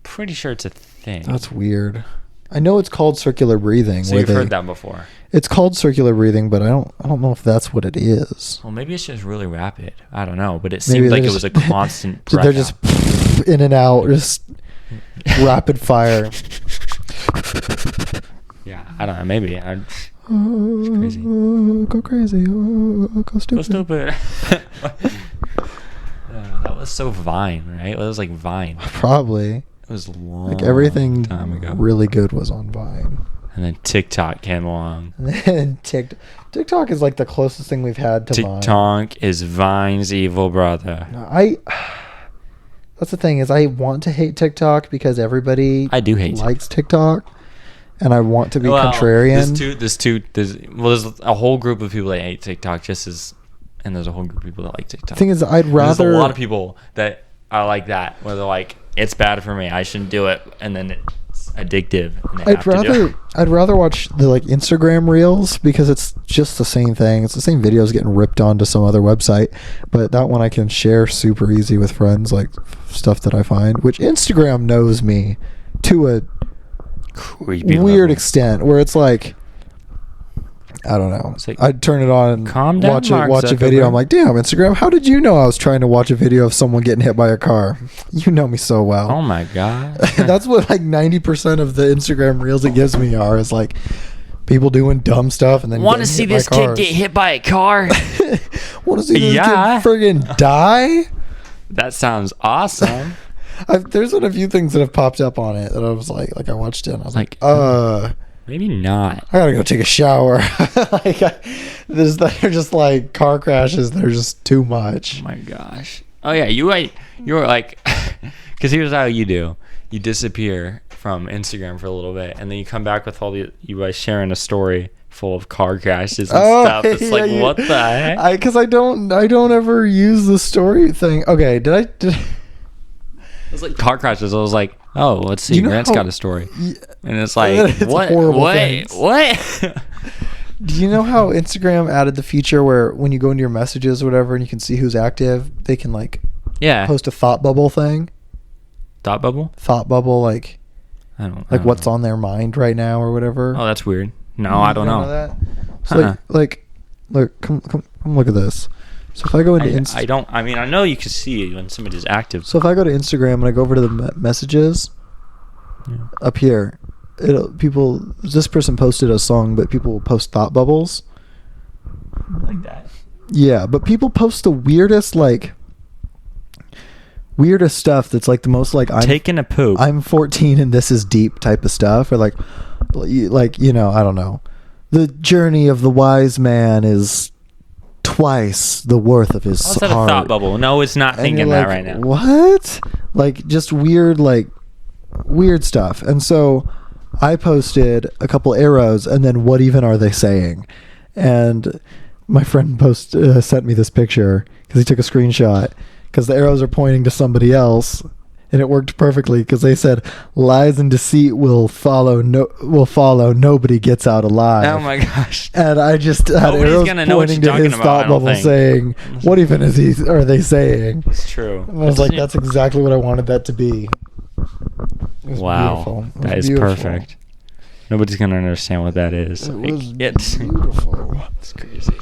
pretty sure it's a thing. That's weird. I know it's called circular breathing. So you've heard that before. It's called circular breathing, but I don't know if that's what it is. Well, maybe it's just really rapid. I don't know, but it seemed like it was a constant breath. They're just in and out, just rapid fire. Yeah, I don't know. Maybe it's crazy. Go crazy. Go stupid. Go stupid. That was so Vine, right? It was like Vine. Probably. It was long. Like everything time ago. Really good was on Vine. And then TikTok came along. And then TikTok is like the closest thing we've had to Vine. TikTok is Vine's evil brother. That's the thing is I want to hate TikTok because everybody likes TikTok. And I want to be contrarian. There's a whole group of people that hate TikTok and there's a whole group of people that like TikTok. The thing is, there's a lot of people that are like that, where they're like, it's bad for me, I shouldn't do it, and then it's addictive. And I'd rather watch the like Instagram reels because it's just the same thing. It's the same videos getting ripped onto some other website, but that one I can share super easy with friends, like stuff that I find. Which Instagram knows me to a creepy weird extent where it's like I don't know. Like, I'd turn it on and watch a video. I'm like, damn, Instagram, how did you know I was trying to watch a video of someone getting hit by a car? You know me so well. Oh my god. That's what like 90% of the Instagram reels it gives me is like people doing dumb stuff and then want to see this kid get hit by a car. Want to see this kid friggin' die? That sounds awesome. There's been a few things that have popped up on it that I was like I watched it and I was like, maybe not. I gotta go take a shower. They're just like car crashes. They're just too much. Oh my gosh. Oh yeah, you were like, because here's how you do. You disappear from Instagram for a little bit, and then you come back with you guys sharing a story full of car crashes and stuff. It's like, what the heck? Because I don't ever use the story thing. Okay, did I? It was like car crashes. I was like, oh, let's see. Grant's got a story. And it's like, it's what? What? Do you know how Instagram added the feature where when you go into your messages or whatever and you can see who's active, they can like post a thought bubble thing? Thought bubble? Thought bubble, like I don't what's on their mind right now or whatever. Oh, that's weird. No, I don't know. That? So look, come look at this. So if I go into Instagram, I know you can see when somebody's active. So if I go to Instagram and I go over to the messages up here, this person posted a song, but people will post thought bubbles like that. Yeah, but people post the weirdest stuff that's like the most like I'm taking a poop. I'm 14 and this is deep type of stuff, or like you know, I don't know. The journey of the wise man is twice the worth of his heart. A thought bubble. No, it's not thinking that right now. What? Like just weird stuff. And so I posted a couple arrows and then what even are they saying? And my friend sent me this picture because he took a screenshot because the arrows are pointing to somebody else. And it worked perfectly because they said lies and deceit will follow. Nobody gets out alive. Oh my gosh! And I just had arrows pointing to his thought bubble, saying, "What even are they saying?" It's true. And I was like, "That's exactly what I wanted that to be." Wow, that is perfect. Nobody's gonna understand what that is. It's beautiful. It's crazy.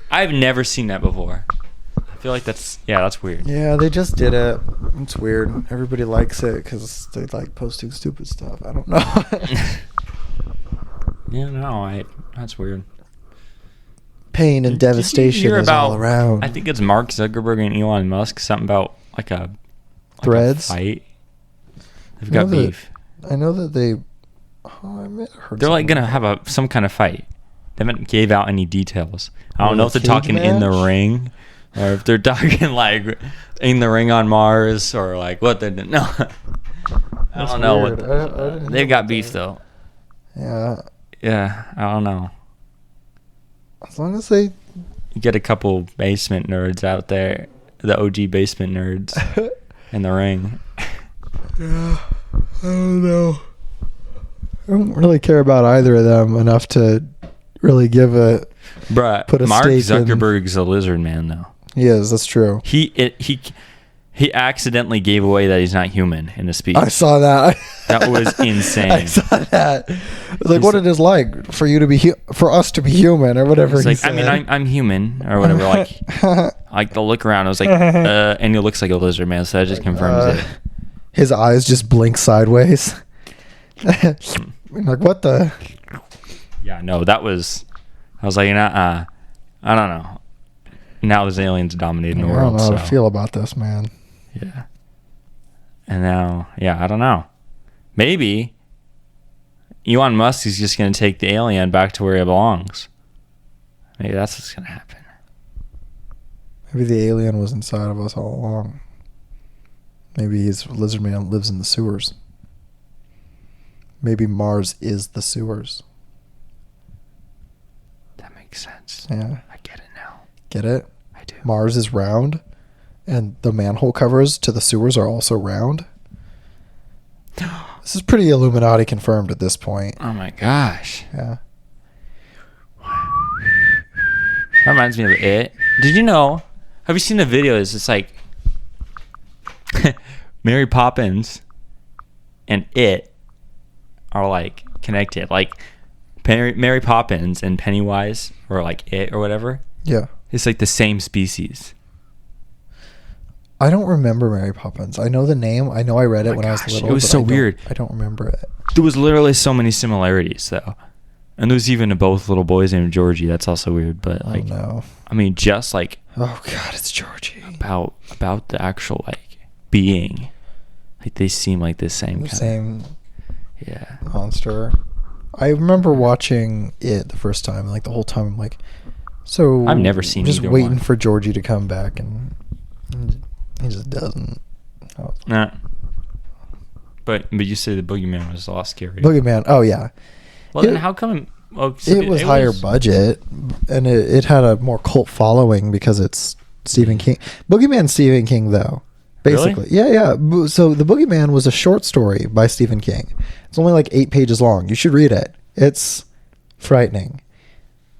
I've never seen that before. I feel like that's weird. Yeah, they just did it. It's weird. Everybody likes it because they like posting stupid stuff. I don't know. That's weird. Pain and devastation is all around. I think it's Mark Zuckerberg and Elon Musk. Something about like a Threads fight. They've got beef. I know that they. I may have heard. They're like gonna have some kind of fight. They haven't gave out any details. I don't know if they're talking in the ring. Or if they're talking like in the ring on Mars or like what they did. No. I don't know what they've got beef though. Yeah. Yeah, I don't know. As long as you get a couple basement nerds out there, the OG basement nerds in the ring. Yeah. I don't know. I don't really care about either of them enough to really give put a Mark stake Zuckerberg's a lizard man though. He is. That's true. He accidentally gave away that he's not human in a speech. I saw that. That was insane. I saw that. It's like what it is like for you to be for us to be human or whatever. It's like, I mean, I'm human or whatever. Like the look around, I was like, and he looks like a lizard man, so that just confirms it. His eyes just blink sideways. Like what the? Yeah, no, that was. I was like, I don't know. Now there's aliens dominating the world. I don't know how to feel about this, man. Yeah. And now, I don't know. Maybe Elon Musk is just going to take the alien back to where he belongs. Maybe that's what's going to happen. Maybe the alien was inside of us all along. Maybe his lizard man lives in the sewers. Maybe Mars is the sewers. That makes sense. Yeah. I get it now. Get it? I do. Mars is round, and the manhole covers to the sewers are also round. This is pretty Illuminati confirmed at this point. Oh my gosh. Yeah. That reminds me of It. Did you know? Have you seen the videos? It's like Mary Poppins and It are like connected. Like Mary Poppins and Pennywise, or like It or whatever. Yeah. It's like the same species. I don't remember Mary Poppins. I know the name. I know I read it when I was little. It was so weird. I don't remember it. There was literally so many similarities, though. And there's even both little boys named Georgie. That's also weird. But like, oh no. I mean, just like, oh god, it's Georgie. About the actual like being, like they seem like the same. Same. Yeah. Monster. I remember watching it the first time, and like the whole time I'm like, so I've never seen just either waiting one. for Georgie to come back, and he just doesn't. Oh. Nah. But you say the Boogeyman was a lot scarier. Boogeyman. Oh yeah. Well, then how come? It was higher budget, and it had a more cult following because it's Stephen King. Boogeyman's Stephen King, though. Basically, really? Yeah. So the Boogeyman was a short story by Stephen King. It's only like 8 pages long. You should read it. It's frightening.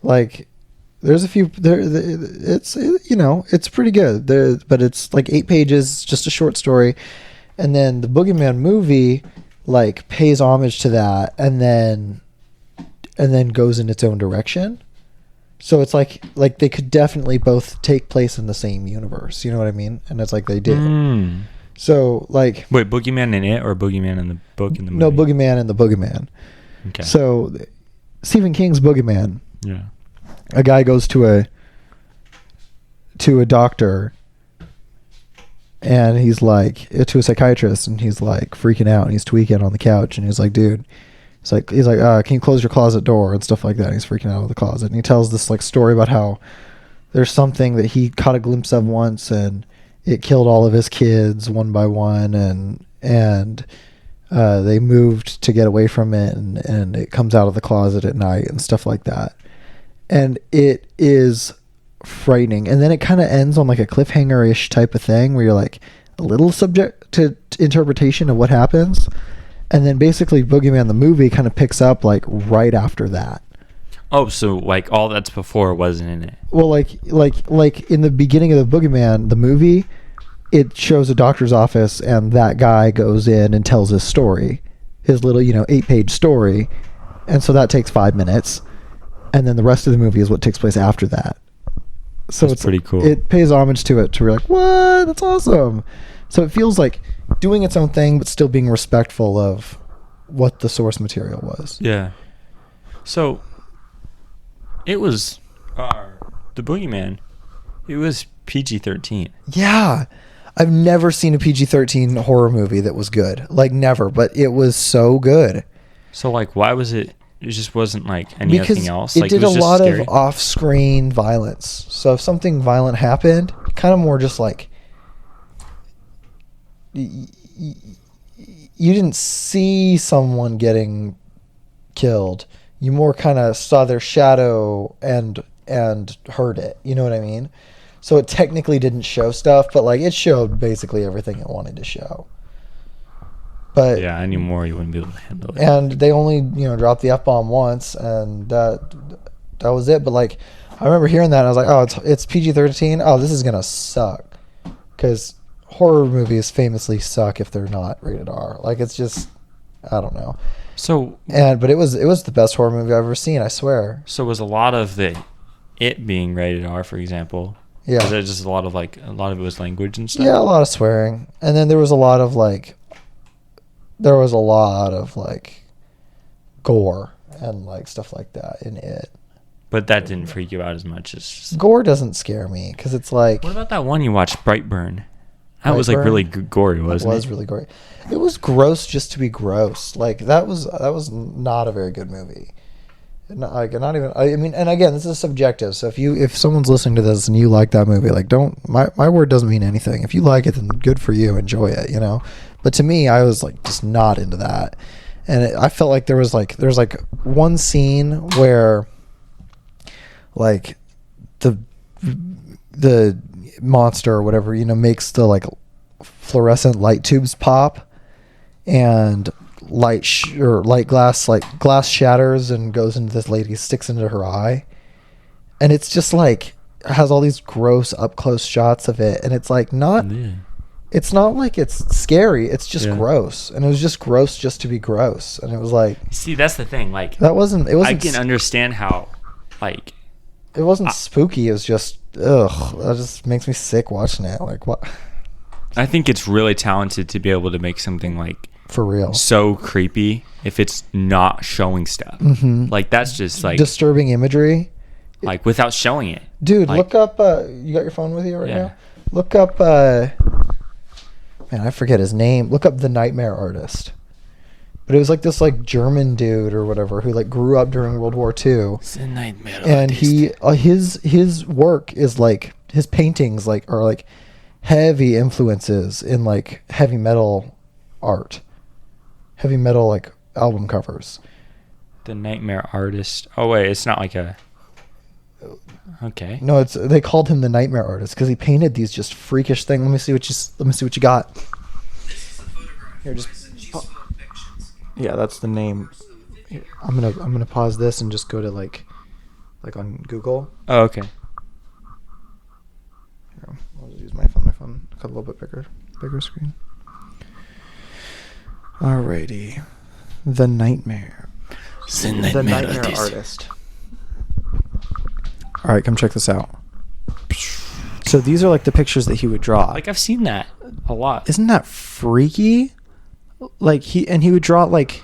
Like, there's a few there. It's pretty good. But it's like 8 pages, just a short story, and then the Boogeyman movie like pays homage to that, and then goes in its own direction. So it's like they could definitely both take place in the same universe. You know what I mean? And it's like they did. So like, wait, Boogeyman in It or Boogeyman in the book in the movie? No, Boogeyman and the Boogeyman. Okay. So Stephen King's Boogeyman. Yeah. A guy goes to a doctor, and he's like, to a psychiatrist, and he's like freaking out, and he's tweaking on the couch, and he's like, dude. He's like, can you close your closet door and stuff like that? And he's freaking out of the closet, and he tells this like story about how there's something that he caught a glimpse of once, and it killed all of his kids one by one, and they moved to get away from it, and it comes out of the closet at night and stuff like that, and it is frightening. And then it kind of ends on like a cliffhanger-ish type of thing where you're like a little subject to interpretation of what happens. And then basically Boogeyman the movie kind of picks up like right after that. Oh, so like all that's before wasn't in it. Well, like in the beginning of the Boogeyman the movie, it shows a doctor's office, and that guy goes in and tells his story, his little 8-page story, and so that takes 5 minutes, and then the rest of the movie is what takes place after that. So it's pretty cool. It pays homage to it. To be like, what? That's awesome. So it feels like doing its own thing, but still being respectful of what the source material was. Yeah. So it was the Boogeyman. It was PG-13. Yeah. I've never seen a PG-13 horror movie that was good. Like never, but it was so good. So like, why was it? It just wasn't like anything else. It like, did it was a just lot scary. of off-screen violence. So if something violent happened, kind of more just like you didn't see someone getting killed. You more kind of saw their shadow and heard it. You know what I mean? So it technically didn't show stuff, but like it showed basically everything it wanted to show. But yeah, anymore you wouldn't be able to handle it. And they only dropped the F-bomb once, and that was it. But like I remember hearing that, and I was like, oh, it's PG-13. Oh, this is gonna suck, because horror movies famously suck if they're not rated R. Like it's just, I don't know. So but it was the best horror movie I've ever seen, I swear. So was a lot of it being rated R, for example? Yeah. Was there just a lot of it was language and stuff? Yeah, a lot of swearing, and then there was a lot of gore and like stuff like that in it. But that didn't freak you out as much as gore doesn't scare me because it's like. What about that one you watched, Brightburn? That was like really gory, wasn't it? It was really gory. It was gross just to be gross. Like that was not a very good movie. Not even. I mean, and again, this is subjective. So if someone's listening to this and you like that movie, like my word doesn't mean anything. If you like it, then good for you. Enjoy it, you know. But to me, I was like just not into that, and I felt like there's like one scene where like the monster or whatever, you know, makes the like fluorescent light tubes pop, and glass shatters and goes into this lady, sticks into her eye, and it's just like has all these gross up close shots of it, and it's like it's not like it's scary, it's just gross, and it was just gross just to be gross, and it was like, see, that's the thing, like it wasn't I can understand how like it wasn't spooky, it was just that just makes me sick watching it. Like, what? I think it's really talented to be able to make something like for real so creepy if it's not showing stuff. Like that's just like disturbing imagery, like without showing it. Dude, like, look up you got your phone with you right now? Look up man, I forget his name. Look up The Nightmare Artist. But it was like this like German dude or whatever who like grew up during World War II. It's a nightmare. And he his work is like his paintings like are like heavy influences in like heavy metal art. Heavy metal like album covers. The Nightmare Artist. Oh wait, it's not like a. Okay. No, they called him the Nightmare Artist because he painted these just freakish things. Let me see what you got. Here, just. Yeah, that's the name. Here, I'm gonna pause this and just go to like on Google. Oh, okay. Here, I'll just use my phone. A little bit bigger screen. Alrighty, The Nightmare. The Nightmare Artist. All right, come check this out. So these are like the pictures that he would draw. Like I've seen that a lot. Isn't that freaky? Like he would draw like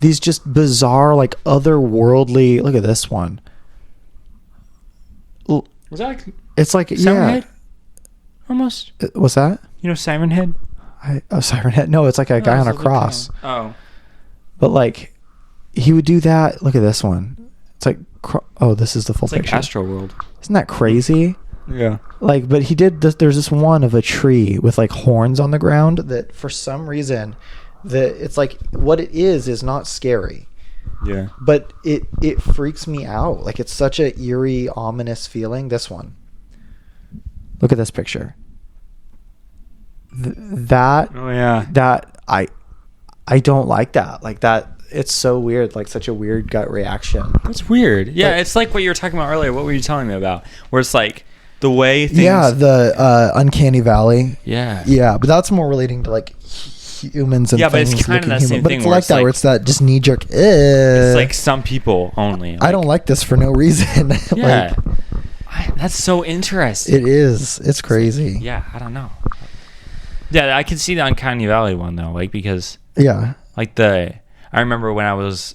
these just bizarre, like otherworldly. Look at this one. Was that like? It's like Siren Head? Almost. What's that? You know Siren Head? Siren Head. No, it's like a guy on a cross. Oh. But like, he would do that. Look at this one. It's like, this is the full picture. It's like Astro World. Isn't that crazy? Yeah. Like, but he did this. There's this one of a tree with like horns on the ground that for some reason, it's like what it is not scary. Yeah. But it freaks me out. Like it's such a eerie, ominous feeling. This one. Look at this picture. That. Oh yeah. That I don't like that. Like that. It's so weird. Like such a weird gut reaction. That's weird. Yeah, but it's like what you were talking about earlier. What were you telling me about? Where it's like the way things. Yeah, the Uncanny Valley. Yeah. Yeah, but that's more relating to like humans and but it's kind of that same but thing. It's like that, where it's that just knee jerk. It's like some people only. Like, I don't like this for no reason. Yeah. That's so interesting. It is. It's crazy. Yeah, I don't know. Yeah, I can see the Uncanny Valley one though, like because. Yeah. Like I remember when I was,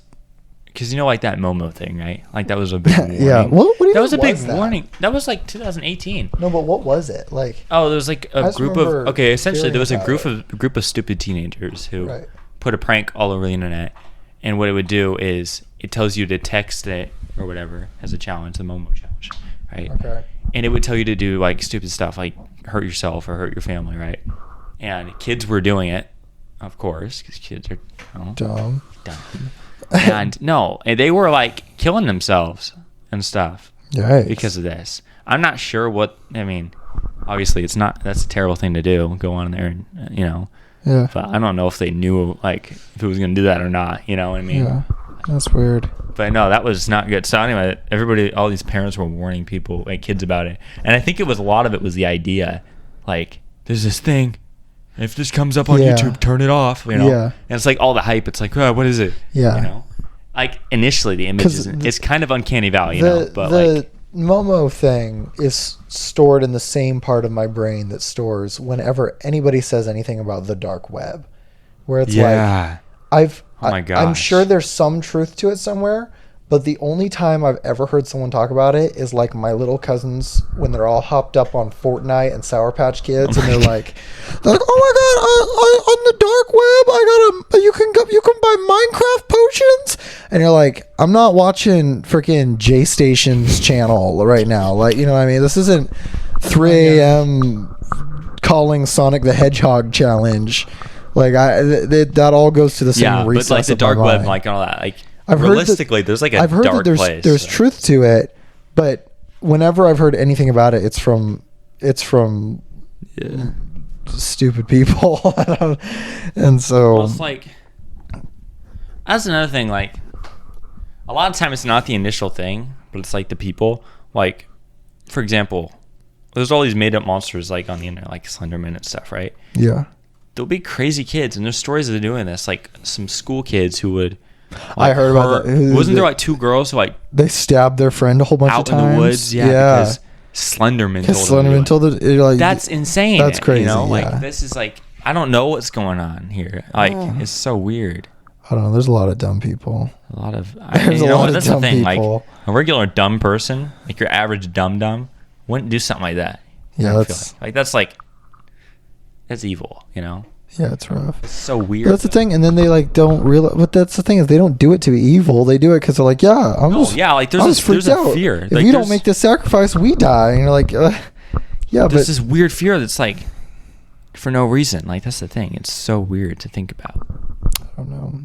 because you know, like that Momo thing, right? Like that was a big warning. Yeah. What do you that was a big warning. That was like 2018. No, but what was it like? Oh, there was like a group of essentially there was a group of stupid teenagers who put a prank all over the internet, and what it would do is it tells you to text it or whatever as a challenge, the Momo challenge, right? Okay. And it would tell you to do like stupid stuff, like hurt yourself or hurt your family, right? And kids were doing it. Of course, because kids are dumb. And they were like killing themselves and stuff because of this. I'm not sure what, I mean, obviously that's a terrible thing to do, go on there and, yeah. But I don't know if they knew, like, if it was going to do that or not, you know what I mean? Yeah, that's weird. But no, that was not good. So anyway, all these parents were warning people, like kids about it. And I think a lot of it was the idea, like, there's this thing. If this comes up on YouTube, turn it off, Yeah. And it's like all the hype. It's like, what is it? Yeah. Like initially the image it's kind of Uncanny Valley, but the Momo thing is stored in the same part of my brain that stores whenever anybody says anything about the dark web, where it's like, oh my gosh. I'm sure there's some truth to it somewhere, But the only time I've ever heard someone talk about it is like my little cousins when they're all hopped up on Fortnite and Sour Patch Kids, and they're like, "Oh my god, on the dark web, you can buy Minecraft potions," and you're like, "I'm not watching freaking J Station's channel right now." Like, you know what I mean? This isn't 3 a.m. calling Sonic the Hedgehog challenge. Like, that all goes to the same recess. But like the dark web, like all that, like. Realistically, there's like a dark place. There's truth to it, but whenever I've heard anything about it, it's from stupid people, and so. Well, it's like that's another thing. Like a lot of time, it's not the initial thing, but it's like the people. Like, for example, there's all these made-up monsters like on the internet, like Slenderman and stuff, right? Yeah. There'll be crazy kids, and there's stories of doing this, like some school kids who would. Like I heard about that. Wasn't there like 2 girls who like they stabbed their friend a whole bunch of times out in the woods? Yeah, because Slenderman told them. Like, that's insane. That's crazy. You know, yeah. like this is like I don't know what's going on here. Like it's so weird. I don't know. There's a lot of dumb people. A lot of. That's the thing. People. Like a regular dumb person, like your average dumb, wouldn't do something like that. Yeah, that's that's evil. You know. Yeah, it's rough. It's so weird. But that's the thing, and then they like don't realize. But that's the thing is they don't do it to be evil. They do it because they're like, yeah, like there's a fear. If you don't make this sacrifice, we die. And you're like, yeah, there's this weird fear that's like for no reason. Like that's the thing. It's so weird to think about. I don't know.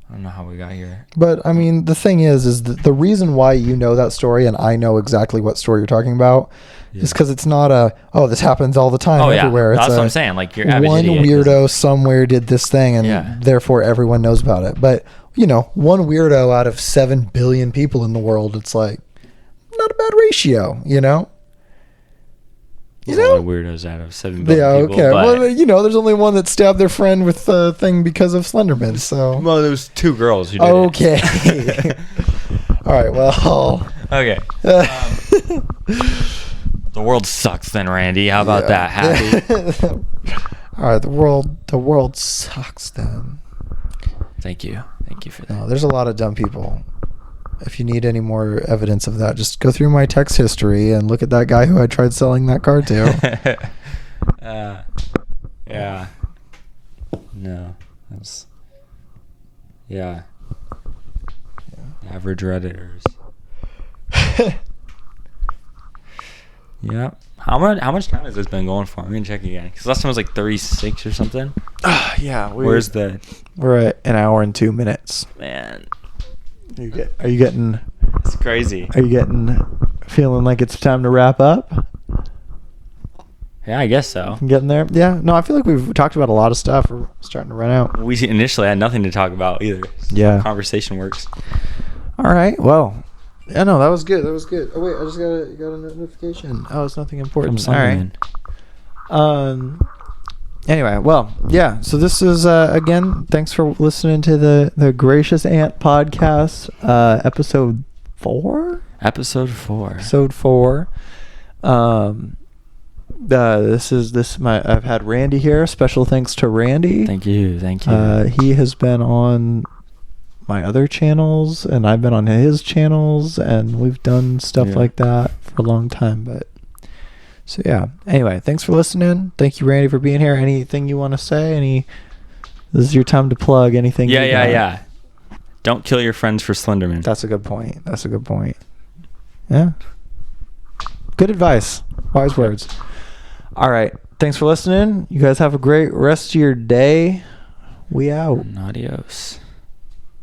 I don't know how we got here. But I mean, the thing is the reason why you know that story and I know exactly what story you're talking about is because it's not this happens all the time everywhere. That's it's what I'm saying. Like your average one idiot weirdo somewhere did this thing and therefore everyone knows about it. But you know, one weirdo out of 7 billion people in the world, it's like not a bad ratio, you know? There's a lot of weirdos out of 7 billion people. Yeah, okay. Well, you know, there's only one that stabbed their friend with the thing because of Slenderman, so... Well, there was 2 girls who did it. All right, well... Okay. The world sucks then, Randy. How about that? Happy? All right, the world sucks then. Thank you for that. No, there's a lot of dumb people. If you need any more evidence of that, just go through my text history and look at that guy who I tried selling that car to. Yeah. No. That's... Yeah. Average Redditors. Yeah. How much time has this been going for? I'm gonna check again. Because last time was like 36 or something. Yeah. We're at an hour and 2 minutes. Man. Are you getting? It's crazy. Are you feeling like it's time to wrap up? Yeah, I guess so. I'm getting there. Yeah. No, I feel like we've talked about a lot of stuff. We're starting to run out. We initially had nothing to talk about either. Yeah. Conversation works. All right. Well. Yeah, no, that was good. Oh wait, I just got a notification. Oh, it's nothing important. All right. Anyway, well, yeah. So this is again. Thanks for listening to the Gracious Ant podcast, episode 4. Episode 4. Episode 4. I've had Randy here. Special thanks to Randy. Thank you. He has been on my other channels and I've been on his channels and we've done stuff like that for a long time, but so yeah. Anyway, thanks for listening. Thank you, Randy, for being here. Anything you want to say? This is your time to plug anything. Yeah. Don't kill your friends for Slenderman. That's a good point. Yeah. Good advice. Wise words. All right. Thanks for listening. You guys have a great rest of your day. We out. Adios.